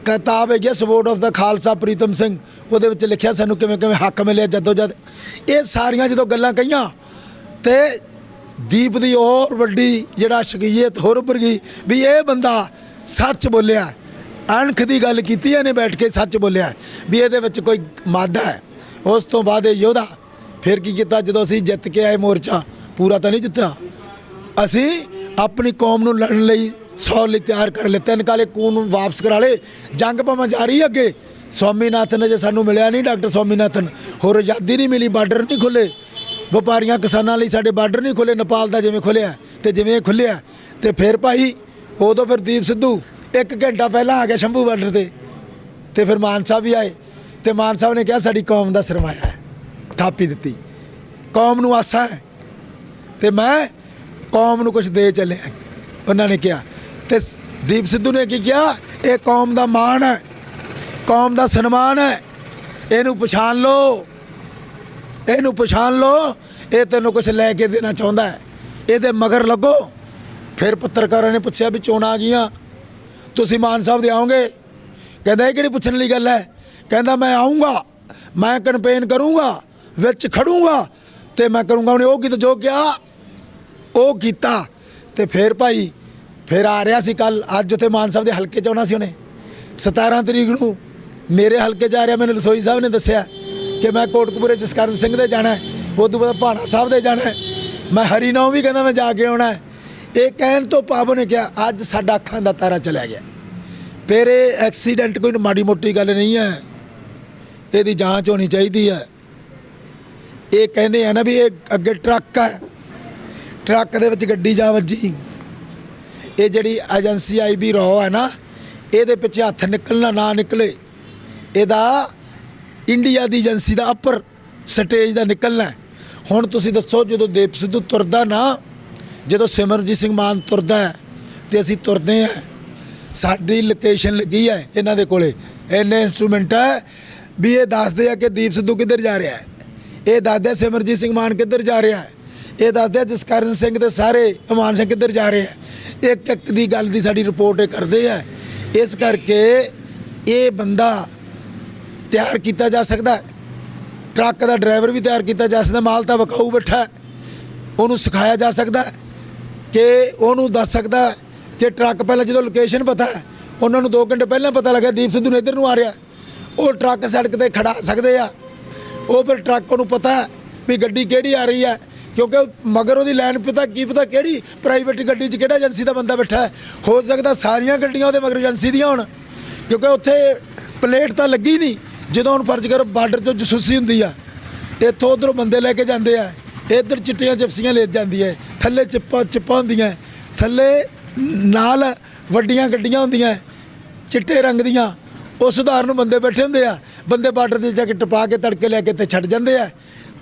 ਕਿਤਾਬ ਹੈਗੀ ਸਪੋਰਟ ਆਫ ਦਾ ਖਾਲਸਾ ਪ੍ਰੀਤਮ ਸਿੰਘ, ਉਹਦੇ ਵਿੱਚ ਲਿਖਿਆ ਸਾਨੂੰ ਕਿਵੇਂ ਕਿਵੇਂ ਹੱਕ ਮਿਲਿਆ ਜੱਦੋ ਜਦ। ਇਹ ਸਾਰੀਆਂ ਜਦੋਂ ਗੱਲਾਂ ਕਹੀਆਂ ਤੇ ਦੀਪ ਦੀ ਹੋਰ ਵੱਡੀ ਜਿਹੜਾ ਸ਼ਖਸੀਅਤ ਹੋਰ ਉੱਭਰ ਗਈ ਵੀ ਇਹ ਬੰਦਾ ਸੱਚ ਬੋਲਿਆ, ਅਣਖ ਦੀ ਗੱਲ ਕੀਤੀ ਇਹਨੇ ਬੈਠ ਕੇ, ਸੱਚ ਬੋਲਿਆ ਵੀ ਇਹਦੇ ਵਿੱਚ ਕੋਈ ਮਾਦਾ ਹੈ। ਉਸ ਤੋਂ ਬਾਅਦ ਇਹ ਯੋਧਾ ਫਿਰ ਕੀ ਕੀਤਾ ਜਦੋਂ ਅਸੀਂ ਜਿੱਤ ਕੇ ਆਏ ਮੋਰਚਾ, ਪੂਰਾ ਤਾਂ ਨਹੀਂ ਜਿੱਤਿਆ, ਅਸੀਂ ਆਪਣੀ ਕੌਮ ਨੂੰ ਲੜਨ ਲਈ 100 ਲਈ ਤਿਆਰ ਕਰ ਲਿਆ। 3 ਕਾਲੇ ਖੂਨ ਨੂੰ ਵਾਪਸ ਕਰਾ ਲਏ। ਜੰਗ ਭਾਵੇਂ ਜਾਰੀ ਅੱਗੇ। ਸਵਾਮੀਨਾਥਨ ਜੇ ਸਾਨੂੰ ਮਿਲਿਆ ਨਹੀਂ, ਡਾਕਟਰ ਸਵਾਮੀਨਾਥਨ, ਹੋਰ ਆਜ਼ਾਦੀ ਨਹੀਂ ਮਿਲੀ, ਬਾਰਡਰ ਨਹੀਂ ਖੁੱਲੇ, ਵਪਾਰੀਆਂ ਕਿਸਾਨਾਂ ਲਈ ਸਾਡੇ ਬਾਰਡਰ ਨਹੀਂ ਖੁੱਲੇ, ਨੇਪਾਲ ਦਾ ਜਿਵੇਂ ਖੁੱਲਿਆ ਤੇ ਜਿਵੇਂ ਇਹ ਖੁੱਲਿਆ। ਤੇ ਫਿਰ ਭਾਈ ਉਦੋਂ ਫਿਰ ਦੀਪ ਸਿੱਧੂ 1 ਘੰਟਾ ਪਹਿਲਾਂ ਆ ਗਿਆ ਸ਼ੰਭੂ ਬਾਰਡਰ ਤੇ ਫਿਰ ਮਾਨ ਸਾਹਿਬ ਵੀ ਆਏ ਤੇ ਮਾਨ ਸਾਹਿਬ ਨੇ ਕਿਹਾ ਸਾਡੀ ਕੌਮ ਦਾ ਸਰਮਾਇਆ ਹੈ, ਥਾਪੀ ਦਿੱਤੀ, ਕੌਮ ਨੂੰ ਆਸਾ ਹੈ ਤੇ ਮੈਂ ਕੌਮ ਨੂੰ ਕੁਝ ਦੇ ਚੱਲਿਆ, ਉਹਨਾਂ ਨੇ ਕਿਹਾ। ਤੇ ਦੀਪ ਸਿੱਧੂ ਨੇ ਕੀ ਕਿਹਾ ਇਹ ਕੌਮ ਦਾ ਮਾਣ ਹੈ, ਕੌਮ ਦਾ ਸਨਮਾਨ ਹੈ, ਇਹਨੂੰ ਪਛਾਣ ਲਓ, ਇਹਨੂੰ ਪਛਾਣ ਲਓ, ਇਹ ਤੈਨੂੰ ਕੁਝ ਲੈ ਕੇ ਦੇਣਾ ਚਾਹੁੰਦਾ ਹੈ, ਇਹਦੇ ਮਗਰ ਲੱਗੋ। ਫਿਰ ਪੱਤਰਕਾਰਾਂ ਨੇ ਪੁੱਛਿਆ ਵੀ ਚੋਣਾਂ ਆ ਗਈਆਂ ਤੁਸੀਂ ਮਾਨ ਸਾਹਿਬ ਦੇ ਆਓਗੇ? ਕਹਿੰਦਾ ਇਹ ਕਿਹੜੀ ਪੁੱਛਣ ਵਾਲੀ ਗੱਲ ਹੈ? ਕਹਿੰਦਾ ਮੈਂ ਆਊਂਗਾ, ਮੈਂ ਕੈਂਪੇਨ ਕਰੂੰਗਾ, ਵਿੱਚ ਖੜੂੰਗਾ ਤੇ ਮੈਂ ਕਰੂੰਗਾ। ਉਹਨੇ ਉਹ ਕੀਤਾ ਜੋ ਕਿਹਾ ਉਹ ਕੀਤਾ। ਤੇ ਫਿਰ ਭਾਈ ਫਿਰ ਆ ਰਿਹਾ ਸੀ ਕੱਲ, ਅੱਜ ਉੱਥੇ ਮਾਨ ਸਾਹਿਬ ਦੇ ਹਲਕੇ 'ਚ ਆਉਣਾ ਸੀ ਉਹਨੇ। 17 ਤਰੀਕ ਨੂੰ ਮੇਰੇ ਹਲਕੇ 'ਚ ਆ ਰਿਹਾ, ਮੈਨੂੰ ਰਸੋਈ ਸਾਹਿਬ ਨੇ ਦੱਸਿਆ ਕਿ ਮੈਂ ਕੋਟਕਪੂਰੇ ਜਸਕਰਨ ਸਿੰਘ ਦੇ ਜਾਣਾ, ਉਦੋਂ ਬਾਅਦ ਭਾਣਾ ਸਾਹਿਬ ਦੇ ਜਾਣਾ, ਮੈਂ ਹਰੀਨੌਂ ਵੀ ਕਹਿੰਦਾ ਮੈਂ ਜਾ ਕੇ ਆਉਣਾ। ਇਹ ਕਹਿਣ ਤੋਂ ਭਾਵ ਨੇ ਕਿਹਾ ਅੱਜ ਸਾਡਾ ਅੱਖਾਂ ਦਾ ਤਾਰਾ ਚਲਿਆ ਗਿਆ। ਫਿਰ ਇਹ ਐਕਸੀਡੈਂਟ ਕੋਈ ਮਾੜੀ ਮੋਟੀ ਗੱਲ ਨਹੀਂ ਹੈ, ਇਹਦੀ ਜਾਂਚ ਹੋਣੀ ਚਾਹੀਦੀ ਹੈ। ਇਹ ਕਹਿੰਦੇ ਆ ਨਾ ਵੀ ਇਹ ਅੱਗੇ ਟਰੱਕ ਹੈ, ਟਰੱਕ ਦੇ ਵਿੱਚ ਗੱਡੀ ਜਾ ਵੱਜੀ। ਇਹ ਜਿਹੜੀ ਏਜੰਸੀ IB ਰੋ ਹੈ ਨਾ, ਇਹਦੇ ਪਿੱਛੇ ਹੱਥ ਨਿਕਲਣਾ ਨਾ ਨਿਕਲੇ, ਇਹਦਾ ਇੰਡੀਆ ਦੀ ਏਜੰਸੀ ਦਾ ਅਪਰ ਸਟੇਜ ਦਾ ਨਿਕਲਣਾ। ਹੁਣ ਤੁਸੀਂ ਦੱਸੋ ਜਦੋਂ ਦੀਪ ਸਿੱਧੂ ਤੁਰਦਾ ਨਾ, ਜਦੋਂ ਸਿਮਰਜੀਤ ਸਿੰਘ ਮਾਨ ਤੁਰਦਾ ਹੈ ਤੇ ਅਸੀਂ ਤੁਰਦੇ ਹਾਂ, ਸਾਡੀ ਲੋਕੇਸ਼ਨ ਲੱਗੀ ਹੈ ਇਹਨਾਂ ਦੇ ਕੋਲੇ, ਇੰਨੇ ਇੰਸਟਰੂਮੈਂਟ ਹੈ ਵੀ ਇਹ ਦੱਸਦੇ ਆ ਕਿ ਦੀਪ ਸਿੱਧੂ ਕਿੱਧਰ ਜਾ ਰਿਹਾ ਹੈ, ਇਹ ਦੱਸਦੇ ਸਿਮਰਜੀਤ ਸਿੰਘ ਮਾਨ ਕਿੱਧਰ ਜਾ ਰਿਹਾ ਹੈ, ਇਹ ਦੱਸਦੇ ਜਸਕਰਨ ਸਿੰਘ ਤੇ ਸਾਰੇ ਮਾਨ ਸਿੰਘ ਕਿੱਧਰ ਜਾ ਰਹੇ ਆ। ਇੱਕ ਇੱਕ ਦੀ ਗੱਲ ਦੀ ਸਾਡੀ ਰਿਪੋਰਟ ਕਰਦੇ ਆ। ਇਸ ਕਰਕੇ ਇਹ ਬੰਦਾ ਤਿਆਰ ਕੀਤਾ ਜਾ ਸਕਦਾ, ਟਰੱਕ ਦਾ ਡਰਾਈਵਰ ਵੀ ਤਿਆਰ ਕੀਤਾ ਜਾ ਸਕਦਾ, ਮਾਲ ਤਾਂ ਵਿਕਾਊ ਬੈਠਾ, ਉਹਨੂੰ ਸਿਖਾਇਆ ਜਾ ਸਕਦਾ। ਕਿ ਉਹਨੂੰ ਦੱਸ ਸਕਦਾ ਕਿ ਟਰੱਕ ਪਹਿਲਾਂ ਜਦੋਂ ਲੋਕੇਸ਼ਨ ਪਤਾ ਹੈ ਉਹਨਾਂ ਨੂੰ 2 ਘੰਟੇ ਪਹਿਲਾਂ ਪਤਾ ਲੱਗਿਆ ਦੀਪ ਸਿੱਧੂ ਨੂੰ ਇੱਧਰ ਨੂੰ ਆ ਰਿਹਾ, ਉਹ ਟਰੱਕ ਸੜਕ ਤੇ ਖੜਾ ਸਕਦੇ ਆ। ਉਹ ਫਿਰ ਟਰੱਕ ਨੂੰ ਪਤਾ ਵੀ ਗੱਡੀ ਕਿਹੜੀ ਆ ਰਹੀ ਹੈ, ਕਿਉਂਕਿ ਮਗਰ ਉਹਦੀ ਲਾਈਨ ਪਤਾ ਕਿਹੜੀ ਪ੍ਰਾਈਵੇਟ ਗੱਡੀ 'ਚ ਕਿਹੜਾ ਏਜੰਸੀ ਦਾ ਬੰਦਾ ਬੈਠਾ ਹੈ। ਹੋ ਸਕਦਾ ਸਾਰੀਆਂ ਗੱਡੀਆਂ ਉਹਦੇ ਮਗਰ ਏਜੰਸੀ ਦੀਆਂ ਹੋਣ, ਕਿਉਂਕਿ ਉੱਥੇ ਪਲੇਟ ਤਾਂ ਲੱਗੀ ਨਹੀਂ। ਜਦੋਂ ਹੁਣ ਫਰਜ਼ ਕਰੋ ਬਾਰਡਰ 'ਚ ਜਸੂਸੀ ਹੁੰਦੀ ਆ, ਇੱਥੋਂ ਉੱਧਰੋਂ ਬੰਦੇ ਲੈ ਕੇ ਜਾਂਦੇ ਆ, ਇੱਧਰ ਚਿੱਟੀਆਂ ਜਿਪਸੀਆਂ ਲੈ ਜਾਂਦੀ ਹੈ, ਥੱਲੇ ਚਿੱਪਾਂ ਹੁੰਦੀਆਂ, ਥੱਲੇ ਨਾਲ ਵੱਡੀਆਂ ਗੱਡੀਆਂ ਹੁੰਦੀਆਂ ਚਿੱਟੇ ਰੰਗ ਦੀਆਂ, ਉਹ ਸੁਧਾਰ ਨੂੰ ਬੰਦੇ ਬੈਠੇ ਹੁੰਦੇ ਆ। ਬੰਦੇ ਬਾਰਡਰ 'ਤੇ ਜਾ ਕੇ ਟਪਾ ਕੇ ਤੜਕੇ ਲੈ ਕੇ ਤੇ ਛੱਡ ਜਾਂਦੇ ਆ,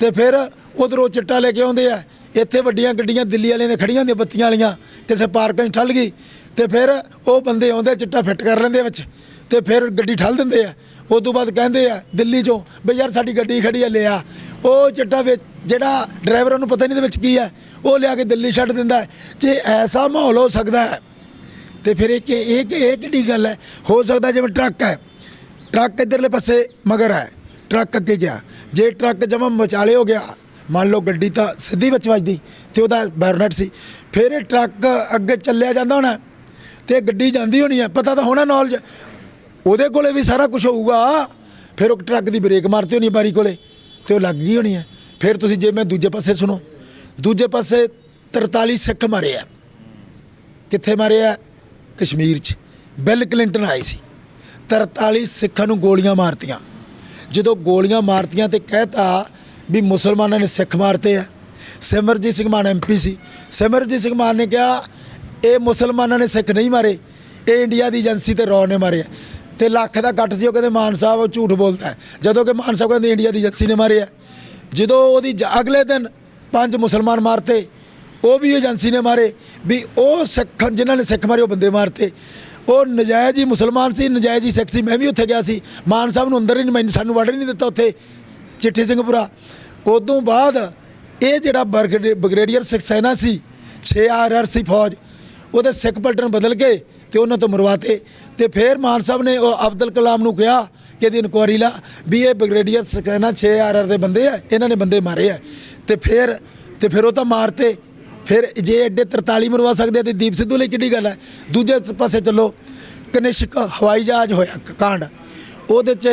ਤੇ ਫਿਰ ਉਧਰੋਂ ਚਿੱਟਾ ਲੈ ਕੇ ਆਉਂਦੇ ਆ। ਇੱਥੇ ਵੱਡੀਆਂ ਗੱਡੀਆਂ ਦਿੱਲੀ ਵਾਲਿਆਂ ਦੇ ਖੜੀਆਂ ਹੁੰਦੀਆਂ ਬੱਤੀਆਂ ਵਾਲੀਆਂ, ਕਿਸੇ ਪਾਰਕਿੰਗ 'ਚ ਠੱਲ ਗਈ, ਤੇ ਫਿਰ ਉਹ ਬੰਦੇ ਆਉਂਦੇ ਚਿੱਟਾ ਫਿੱਟ ਕਰ ਲੈਂਦੇ ਵਿੱਚ, ਤੇ ਫਿਰ ਗੱਡੀ ਠੱਲ ਦਿੰਦੇ ਆ। ਉਸ ਤੋਂ ਬਾਅਦ ਕਹਿੰਦੇ ਆ ਦਿੱਲੀ 'ਚੋਂ ਬਈ ਯਾਰ ਸਾਡੀ ਗੱਡੀ ਖੜੀ ਆ, ਲਿਆ। ਉਹ ਚਿੱਟਾ ਵਿੱਚ ਜਿਹੜਾ ਡਰਾਈਵਰ ਨੂੰ ਪਤਾ ਨਹੀਂ ਇਹਦੇ ਵਿੱਚ ਕੀ ਹੈ, ਉਹ ਲਿਆ ਕੇ ਦਿੱਲੀ ਛੱਡ ਦਿੰਦਾ। ਜੇ ਐਸਾ ਮਾਹੌਲ ਹੋ ਸਕਦਾ ਹੈ ਤੇ ਫਿਰ ਇਹ ਕਿਹੜੀ ਗੱਲ ਹੈ। ਹੋ ਸਕਦਾ ਜਿਵੇਂ ਟਰੱਕ ਹੈ, ਟਰੱਕ ਇੱਧਰਲੇ ਪਾਸੇ ਮਗਰ ਹੈ, ਟਰੱਕ ਅੱਗੇ ਗਿਆ, ਜੇ ਟਰੱਕ ਜਮਾਂ ਵਿਚਾਲੇ ਹੋ ਗਿਆ, ਮੰਨ ਲਓ ਗੱਡੀ ਤਾਂ ਸਿੱਧੀ ਵਿੱਚ ਵੱਜਦੀ ਤੇ ਉਹਦਾ ਬੈਰਨਟ ਸੀ, ਫਿਰ ਇਹ ਟਰੱਕ ਅੱਗੇ ਚੱਲਿਆ ਜਾਂਦਾ ਹੋਣਾ ਤੇ ਗੱਡੀ ਜਾਂਦੀ ਹੋਣੀ ਹੈ, ਪਤਾ ਤਾਂ ਹੋਣਾ ਨੌਲੇਜ ਉਹਦੇ ਕੋਲੇ ਵੀ ਸਾਰਾ ਕੁਝ ਹੋਊਗਾ। ਫਿਰ ਉਹ ਟਰੱਕ ਦੀ ਬ੍ਰੇਕ ਮਾਰਤੀ ਹੋਣੀ ਬਾਰੀ ਕੋਲੇ ਤੇ ਉਹ ਲੱਗ ਗਈ ਹੋਣੀ ਹੈ। ਫਿਰ ਤੁਸੀਂ ਜੇ ਮੈਂ ਦੂਜੇ ਪਾਸੇ ਸੁਣੋ, ਦੂਜੇ ਪਾਸੇ 43 ਸਿੱਖ ਮਾਰੇ ਆ। ਕਿੱਥੇ ਮਾਰੇ ਆ? ਕਸ਼ਮੀਰ 'ਚ। ਬਿਲ ਕਲਿੰਟਨ ਆਏ ਸੀ, 43 ਸਿੱਖਾਂ ਨੂੰ ਗੋਲੀਆਂ ਮਾਰਤੀਆਂ। ਜਦੋਂ ਗੋਲੀਆਂ ਮਾਰਤੀਆਂ ਤੇ ਕਹਿਤਾ ਵੀ ਮੁਸਲਮਾਨਾਂ ਨੇ ਸਿੱਖ ਮਾਰਤੇ ਆ। ਸਿਮਰਜੀਤ ਸਿੰਘ ਮਾਨ MP ਸੀ, ਸਿਮਰਜੀਤ ਸਿੰਘ ਮਾਨ ਨੇ ਕਿਹਾ ਇਹ ਮੁਸਲਮਾਨਾਂ ਨੇ ਸਿੱਖ ਨਹੀਂ ਮਾਰੇ, ਇਹ ਇੰਡੀਆ ਦੀ ਏਜੰਸੀ ਤੇ ਰੌ ਨੇ ਮਾਰੇ ਆ। ਤੇ ਲੱਖ ਦਾ ਕੱਟ ਸੀ, ਉਹ ਕਹਿੰਦੇ ਮਾਨ ਸਾਹਿਬ ਉਹ ਝੂਠ ਬੋਲਦਾ, ਜਦੋਂ ਕਿ ਮਾਨ ਸਾਹਿਬ ਕਹਿੰਦੇ ਇੰਡੀਆ ਦੀ ਏਜੰਸੀ ਨੇ ਮਾਰੇ ਆ। ਜਦੋਂ ਉਹਦੀ ਅਗਲੇ ਦਿਨ 5 ਮੁਸਲਮਾਨ ਮਾਰਤੇ, ਉਹ ਵੀ ਏਜੰਸੀ ਨੇ ਮਾਰੇ। ਵੀ ਉਹ ਸਿੱਖ ਜਿਨ੍ਹਾਂ ਨੇ ਸਿੱਖ ਮਾਰੇ ਉਹ ਬੰਦੇ ਮਾਰਤੇ, ਉਹ ਨਜਾਇਜ਼ ਹੀ ਮੁਸਲਮਾਨ ਸੀ, ਨਜਾਇਜ਼ ਹੀ ਸਿੱਖ ਸੀ। ਮੈਂ ਵੀ ਉੱਥੇ ਗਿਆ ਸੀ, ਮਾਨ ਸਾਹਿਬ ਨੂੰ ਅੰਦਰ ਹੀ ਨਹੀਂ, ਸਾਨੂੰ ਵੜ ਨਹੀਂ ਦਿੱਤਾ ਉੱਥੇ ਚਿੱਠੀ ਸਿੰਘਪੁਰਾ। ਉਦੋਂ ਬਾਅਦ ਇਹ ਜਿਹੜਾ ਬ੍ਰਿਗੇਡੀਅਰ ਸਿੱਖ ਸੈਨਾ ਸੀ, 6 RR ਸੀ ਫੌਜ, ਉਹਦੇ ਸਿੱਖ ਪਲਟਨ ਬਦਲ ਕੇ ਤੇ ਉਹਨਾਂ ਤੋਂ ਮਰਵਾਤੇ। ਤੇ ਫਿਰ ਮਾਨ ਸਾਹਿਬ ਨੇ ਉਹ ਅਬਦੁਲ ਕਲਾਮ ਨੂੰ ਕਿਹਾ ਕਿ ਇਹਦੀ ਇਨਕੁਆਰੀ ਲਾ ਵੀ ਇਹ ਬ੍ਰਿਗੇਡੀਅਰ ਸੈਨਾ 6 RR ਦੇ ਬੰਦੇ ਆ, ਇਹਨਾਂ ਨੇ ਬੰਦੇ ਮਾਰੇ ਆ। ਤੇ ਫਿਰ ਉਹ ਤਾਂ ਮਾਰਤੇ। ਫਿਰ ਜੇ ਐਡੇ 43 ਮਰਵਾ ਸਕਦੇ ਤੇ ਦੀਪ ਸਿੱਧੂ ਲਈ ਕਿੱਡੀ ਗੱਲ ਹੈ। ਦੂਜੇ ਪਾਸੇ ਚੱਲੋ, ਕਨਿਸ਼ਕ ਹਵਾਈ ਜਹਾਜ਼ ਹੋਇਆ ਕਾਂਡ, ਉਹਦੇ 'ਚ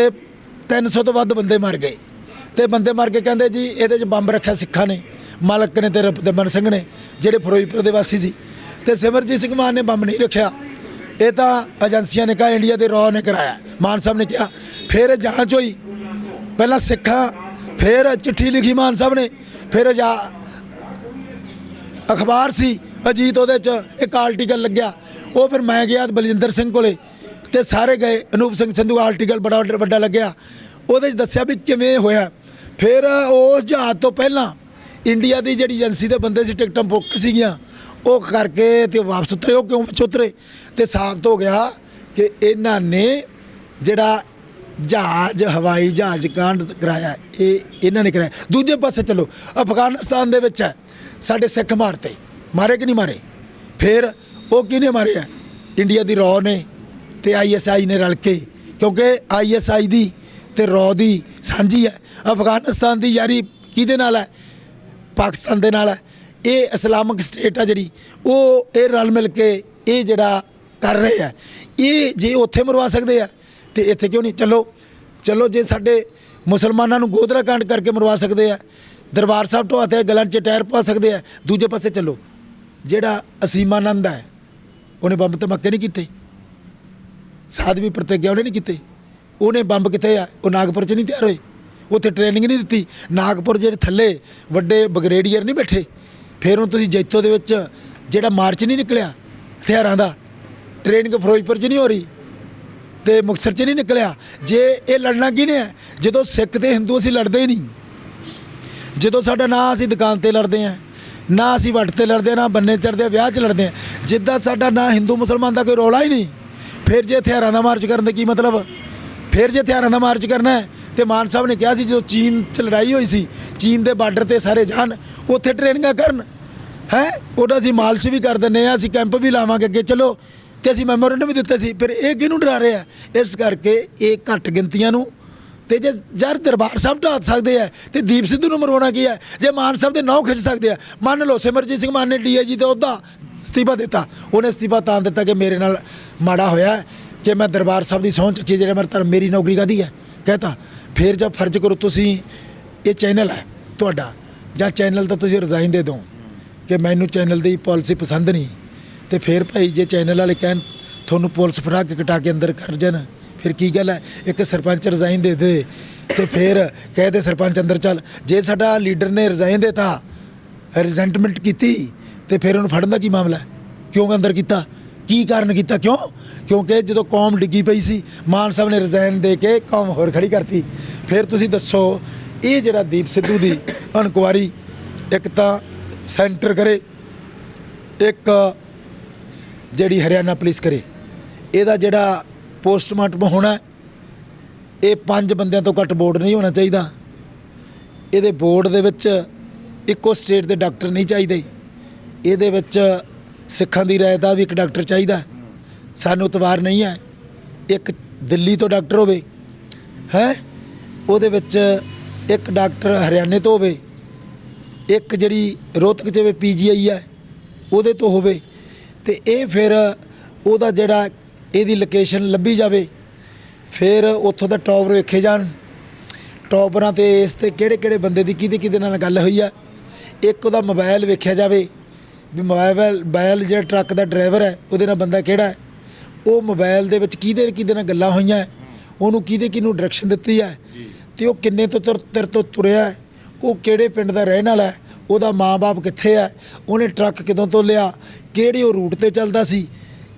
300 ਤੋਂ ਵੱਧ ਬੰਦੇ ਮਰ ਗਏ। ਤੇ ਬੰਦੇ ਮਰ ਕੇ ਕਹਿੰਦੇ ਜੀ ਇਹਦੇ 'ਚ ਬੰਬ ਰੱਖਿਆ ਸਿੱਖਾਂ ਨੇ, ਮਾਲਕ ਨੇ ਤੇ ਰਪਦਮਨ ਸਿੰਘ ਨੇ, ਜਿਹੜੇ ਫਿਰੋਜ਼ਪੁਰ ਦੇ ਵਾਸੀ ਸੀ। ਤੇ ਸਿਮਰਜੀਤ ਸਿੰਘ ਮਾਨ ਨੇ ਬੰਬ ਨਹੀਂ ਰੱਖਿਆ, ਇਹ ਤਾਂ ਏਜੰਸੀਆਂ ਨੇ ਕਿਹਾ, ਇੰਡੀਆ ਦੇ ਰੌ ਨੇ ਕਰਾਇਆ, ਮਾਨ ਸਾਹਿਬ ਨੇ ਕਿਹਾ। ਫਿਰ ਜਾਂਚ ਹੋਈ, ਪਹਿਲਾਂ ਸਿੱਖਾਂ, ਫਿਰ ਚਿੱਠੀ ਲਿਖੀ ਮਾਨ ਸਾਹਿਬ ਨੇ, ਫਿਰ ਅਖਬਾਰ ਸੀ ਅਜੀਤ, ਉਹਦੇ 'ਚ ਇੱਕ ਆਰਟੀਕਲ ਲੱਗਿਆ। ਉਹ ਫਿਰ ਮੈਂ ਗਿਆ ਬਲਜਿੰਦਰ ਸਿੰਘ ਕੋਲੇ ਤੇ ਸਾਰੇ ਗਏ, ਅਨੂਪ ਸਿੰਘ ਸੰਧੂ ਆਰਟੀਕਲ ਬੜਾ ਵੱਡਾ ਲੱਗਿਆ, ਉਹਦੇ 'ਚ ਦੱਸਿਆ ਵੀ ਕਿਵੇਂ ਹੋਇਆ। ਫਿਰ ਉਹ ਜਹਾਜ਼ ਤੋਂ ਪਹਿਲਾਂ ਇੰਡੀਆ ਦੀ ਜਿਹੜੀ ਏਜੰਸੀ ਦੇ ਬੰਦੇ ਸੀ, ਟਿਕਟਾਂ ਬੁੱਕ ਸੀਗੀਆਂ, ਉਹ ਕਰਕੇ ਤੇ ਵਾਪਸ ਉਤਰੇ। ਉਹ ਕਿਉਂ ਵਿੱਚ ਉਤਰੇ? ਤੇ ਸਾਬਤ ਹੋ ਗਿਆ ਕਿ ਇਹਨਾਂ ਨੇ ਜਿਹੜਾ ਜਹਾਜ਼ ਹਵਾਈ ਜਹਾਜ਼ ਕਾਂਡ ਕਰਾਇਆ, ਇਹ ਇਹਨਾਂ ਨੇ ਕਰਾਇਆ। ਦੂਜੇ ਪਾਸੇ ਚਲੋ, ਅਫਗਾਨਿਸਤਾਨ ਦੇ ਵਿੱਚ ਹੈ, ਸਾਡੇ ਸਿੱਖ ਮਾਰੇ ਕਿ ਨਹੀਂ ਮਾਰੇ? ਫਿਰ ਉਹ ਕਿਹਨੇ ਮਾਰੇ ਆ? ਇੰਡੀਆ ਦੀ ਰੌ ਨੇ ਤੇ ISI ਨੇ ਰਲ ਕੇ, ਕਿਉਂਕਿ ISI ਦੀ ਤੇ ਰੌ ਦੀ ਸਾਂਝੀ ਹੈ। ਅਫਗਾਨਿਸਤਾਨ ਦੀ ਯਾਰੀ ਕਿਹਦੇ ਨਾਲ ਹੈ? ਪਾਕਿਸਤਾਨ ਦੇ ਨਾਲ ਹੈ। ਇਹ ਇਸਲਾਮਿਕ ਸਟੇਟ ਆ ਜਿਹੜੀ, ਉਹ ਇਹ ਰਲ ਮਿਲ ਕੇ ਇਹ ਜਿਹੜਾ ਕਰ ਰਹੇ ਆ। ਇਹ ਜੇ ਉੱਥੇ ਮਰਵਾ ਸਕਦੇ ਆ ਤੇ ਇੱਥੇ ਕਿਉਂ ਨਹੀਂ? ਚਲੋ ਜੇ ਸਾਡੇ ਮੁਸਲਮਾਨਾਂ ਨੂੰ ਗੋਦਰਾ ਕਾਂਡ ਕਰਕੇ ਮਰਵਾ ਸਕਦੇ ਆ, ਦਰਬਾਰ ਸਾਹਿਬ ਢੋਆ ਤੇ ਗਲਾਂ 'ਚ ਟਾਇਰ ਪਾ ਸਕਦੇ ਆ। ਦੂਜੇ ਪਾਸੇ ਚੱਲੋ, ਜਿਹੜਾ ਅਸੀਮਾਨੰਦ ਹੈ ਉਹਨੇ ਬੰਬ ਧਮਾਕੇ ਨਹੀਂ ਕੀਤੇ, ਸਾਧਵੀ ਪ੍ਰਤਿਗਿਆ ਉਹਨੇ ਨਹੀਂ ਕੀਤੇ। ਉਹਨੇ ਬੰਬ ਕਿੱਥੇ ਆ? ਉਹ ਨਾਗਪੁਰ 'ਚ ਨਹੀਂ ਤਿਆਰ ਹੋਏ, ਉੱਥੇ ਟ੍ਰੇਨਿੰਗ ਨਹੀਂ ਦਿੱਤੀ। ਨਾਗਪੁਰ ਜਿਹੜੇ ਥੱਲੇ ਵੱਡੇ ਬ੍ਰਿਗੇਡੀਅਰ ਨਹੀਂ ਬੈਠੇ। ਫਿਰ ਹੁਣ ਤੁਸੀਂ ਜੈਤੋ ਦੇ ਵਿੱਚ ਜਿਹੜਾ ਮਾਰਚ ਨਹੀਂ ਨਿਕਲਿਆ ਹਥਿਆਰਾਂ ਦਾ, ਟ੍ਰੇਨਿੰਗ ਫਿਰੋਜ਼ਪੁਰ 'ਚ ਨਹੀਂ ਹੋ ਰਹੀ ਤੇ ਮੁਕਤਸਰ 'ਚ ਨਹੀਂ ਨਿਕਲਿਆ। ਜੇ ਇਹ ਲੜਨਾ ਕਿਹਨੇ ਹੈ? ਜਦੋਂ ਸਿੱਖ ਤੇ ਹਿੰਦੂ ਅਸੀਂ ਲੜਦੇ ਹੀ ਨਹੀਂ। ਜਦੋਂ ਸਾਡਾ ਨਾ ਅਸੀਂ ਦੁਕਾਨ ਤੇ ਲੜਦੇ ਹਾਂ, ਨਾ ਅਸੀਂ ਵੱਟ ਤੇ ਲੜਦੇ, ਨਾ ਬੰਨੇ ਚੜ੍ਹਦੇ, ਵਿਆਹ 'ਚ ਲੜਦੇ ਹਾਂ। ਜਿੱਦਾਂ ਸਾਡਾ ਨਾ ਹਿੰਦੂ ਮੁਸਲਮਾਨ ਦਾ ਕੋਈ ਰੌਲਾ ਹੀ ਨਹੀਂ, ਫਿਰ ਜੇ ਹਥਿਆਰਾਂ ਦਾ ਮਾਰਚ ਕਰਨ ਦਾ ਕੀ ਮਤਲਬ? ਫਿਰ ਜੇ ਹਥਿਆਰਾਂ ਦਾ ਮਾਰਚ ਕਰਨਾ ਹੈ ਤੇ ਮਾਨ ਸਾਹਿਬ ਨੇ ਕਿਹਾ ਸੀ ਜਦੋਂ ਚੀਨ 'ਚ ਲੜਾਈ ਹੋਈ ਸੀ, ਚੀਨ ਦੇ ਬਾਰਡਰ ਤੇ ਸਾਰੇ ਜਾਣ, ਉੱਥੇ ਟ੍ਰੇਨਿੰਗਾਂ ਕਰਨ ਹੈ। ਉਹਦਾ ਅਸੀਂ ਮਾਲਸ਼ ਵੀ ਕਰ ਦਿੰਦੇ ਹਾਂ, ਅਸੀਂ ਕੈਂਪ ਵੀ ਲਾਵਾਂਗੇ ਅੱਗੇ ਚਲੋ, ਤੇ ਅਸੀਂ ਮੈਮੋਰੈਂਡਮ ਵੀ ਦਿੱਤੇ ਸੀ। ਫਿਰ ਇਹ ਕਿਹਨੂੰ ਡਰਾ ਰਹੇ ਆ? ਇਸ ਕਰਕੇ ਇਹ ਘੱਟ ਗਿਣਤੀਆਂ ਨੂੰ। ਤੇ ਜੇ ਯਾਰ ਦਰਬਾਰ ਸਾਹਿਬ ਢਾਹ ਸਕਦੇ ਆ ਤੇ ਦੀਪ ਸਿੱਧੂ ਨੂੰ ਮਰਵਾਉਣਾ ਕੀ ਹੈ? ਜੇ ਮਾਨ ਸਾਹਿਬ ਦੇ ਨਾਂ ਖਿੱਚ ਸਕਦੇ ਆ, ਮੰਨ ਲਓ ਸਿਮਰਜੀਤ ਸਿੰਘ ਮਾਨ ਨੇ DIG ਦਾ ਅਹੁਦਾ ਅਸਤੀਫਾ ਦਿੱਤਾ। ਉਹਨੇ ਅਸਤੀਫਾ ਤਾਂ ਦਿੱਤਾ ਕਿ ਮੇਰੇ ਨਾਲ ਮਾੜਾ ਹੋਇਆ ਕਿ ਮੈਂ ਦਰਬਾਰ ਸਾਹਿਬ ਦੀ ਸਹੁੰ ਚੱਕੀ, ਜਿਹੜਾ ਮੇਰਾ ਧਰਮ, ਮੇਰੀ ਨੌਕਰੀ ਕਾਹਦੀ ਹੈ ਕਹਤਾ। ਫਿਰ ਜਦ ਫਰਜ਼ ਕਰੋ ਤੁਸੀਂ ਇਹ ਚੈਨਲ ਹੈ ਤੁਹਾਡਾ, ਜਾਂ ਚੈਨਲ ਤਾਂ ਤੁਸੀਂ ਰਿਜ਼ਾਈਨ ਦੇ ਦਿਓ ਕਿ ਮੈਨੂੰ ਚੈਨਲ ਦੀ ਪਾਲਿਸੀ ਪਸੰਦ ਨਹੀਂ, ਤੇ ਫਿਰ ਭਾਈ ਜੇ ਚੈਨਲ ਵਾਲੇ ਕਹਿਣ ਤੁਹਾਨੂੰ ਪੁਲਿਸ ਫੜਾ ਕੇ ਕਟਾ ਕੇ ਅੰਦਰ ਕਰ ਜਾਣ, ਫਿਰ ਕੀ ਗੱਲ ਹੈ। ਇੱਕ ਸਰਪੰਚ ਰਿਜ਼ਾਈਨ ਦੇ ਦੇ ਤੇ ਫਿਰ ਕਹਦੇ ਸਰਪੰਚ ਅੰਦਰ ਚੱਲ। ਜੇ ਸਾਡਾ ਲੀਡਰ ਨੇ ਰਿਜ਼ਾਈਨ ਦੇਤਾ, ਰਿਜ਼ੈਂਟਮੈਂਟ ਕੀਤੀ, ਤੇ ਫਿਰ ਉਹਨੂੰ ਫੜਨ ਦਾ ਕੀ ਮਾਮਲਾ ਹੈ? ਕਿਉਂ ਅੰਦਰ ਕੀਤਾ? ਕੀ ਕਾਰਨ ਕੀਤਾ? ਕਿਉਂ? ਕਿਉਂਕਿ ਜਦੋਂ ਕੌਮ ਡਿੱਗੀ ਪਈ ਸੀ, ਮਾਨ ਸਾਹਿਬ ਨੇ ਰਿਜ਼ਾਈਨ ਦੇ ਕੇ ਕੌਮ ਹੋਰ ਖੜੀ ਕਰਤੀ। ਫਿਰ ਤੁਸੀਂ ਦੱਸੋ, ਇਹ ਜਿਹੜਾ ਦੀਪ ਸਿੱਧੂ ਦੀ ਇਨਕੁਆਰੀ ਇੱਕ ਤਾਂ ਸੈਂਟਰ ਕਰੇ, ਇੱਕ ਜਿਹੜੀ ਹਰਿਆਣਾ ਪੁਲਿਸ ਕਰੇ, ਇਹਦਾ ਜਿਹੜਾ ਪੋਸਟਮਾਰਟਮ ਹੋਣਾ ਇਹ 5 ਬੰਦਿਆਂ ਤੋਂ ਘੱਟ ਬੋਰਡ ਨਹੀਂ ਹੋਣਾ ਚਾਹੀਦਾ। ਇਹਦੇ ਬੋਰਡ ਦੇ ਵਿੱਚ ਇੱਕੋ ਸਟੇਟ ਦੇ ਡਾਕਟਰ ਨਹੀਂ ਚਾਹੀਦੇ। ਇਹਦੇ ਵਿੱਚ ਸਿੱਖਾਂ ਦੀ ਰਾਏ ਦਾ ਵੀ ਇੱਕ ਡਾਕਟਰ ਚਾਹੀਦਾ। ਸਾਨੂੰ ਇਤਬਾਰ ਨਹੀਂ ਹੈ ਇੱਕ ਦਿੱਲੀ ਤੋਂ ਡਾਕਟਰ ਹੋਵੇ ਹੈ, ਉਹਦੇ ਵਿੱਚ ਇੱਕ ਡਾਕਟਰ ਹਰਿਆਣੇ ਤੋਂ ਹੋਵੇ, ਇੱਕ ਜਿਹੜੀ ਰੋਹਤਕ 'ਚ PGI ਹੈ ਉਹਦੇ ਤੋਂ ਹੋਵੇ, ਤੇ ਇਹ ਫਿਰ ਉਹਦਾ ਜਿਹੜਾ ਇਹਦੀ ਲੋਕੇਸ਼ਨ ਲੱਭੀ ਜਾਵੇ। ਫਿਰ ਉੱਥੋਂ ਦਾ ਟੌਪਰ ਵੇਖੇ ਜਾਣ, ਟੌਪਰਾਂ 'ਤੇ ਇਸ 'ਤੇ ਕਿਹੜੇ ਕਿਹੜੇ ਬੰਦੇ ਦੀ ਕਿਹਦੇ ਨਾਲ ਗੱਲ ਹੋਈ ਆ। ਇੱਕ ਉਹਦਾ ਮੋਬਾਈਲ ਵੇਖਿਆ ਜਾਵੇ ਵੀ ਮੋਬਾਈਲ ਜਿਹੜਾ ਟਰੱਕ ਦਾ ਡਰਾਈਵਰ ਹੈ ਉਹਦੇ ਨਾਲ ਬੰਦਾ ਕਿਹੜਾ ਹੈ, ਉਹ ਮੋਬਾਈਲ ਦੇ ਵਿੱਚ ਕਿਹਦੇ ਨਾਲ ਗੱਲਾਂ ਹੋਈਆਂ, ਉਹਨੂੰ ਕਿਹਨੂੰ ਡਾਇਰੈਕਸ਼ਨ ਦਿੱਤੀ ਹੈ, ਤੇ ਉਹ ਕਿੰਨੇ ਤੋਂ ਤੇਰੇ ਤੋਂ ਤੁਰਿਆ, ਉਹ ਕਿਹੜੇ ਪਿੰਡ ਦਾ ਰਹਿਣ ਵਾਲਾ ਹੈ, ਉਹਦਾ ਮਾਂ-ਬਾਪ ਕਿੱਥੇ ਹੈ, ਉਹਨੇ ਟਰੱਕ ਕਦੋਂ ਤੋਂ ਲਿਆ, ਕਿਹੜੇ ਉਹ ਰੂਟ ਤੇ ਚੱਲਦਾ ਸੀ,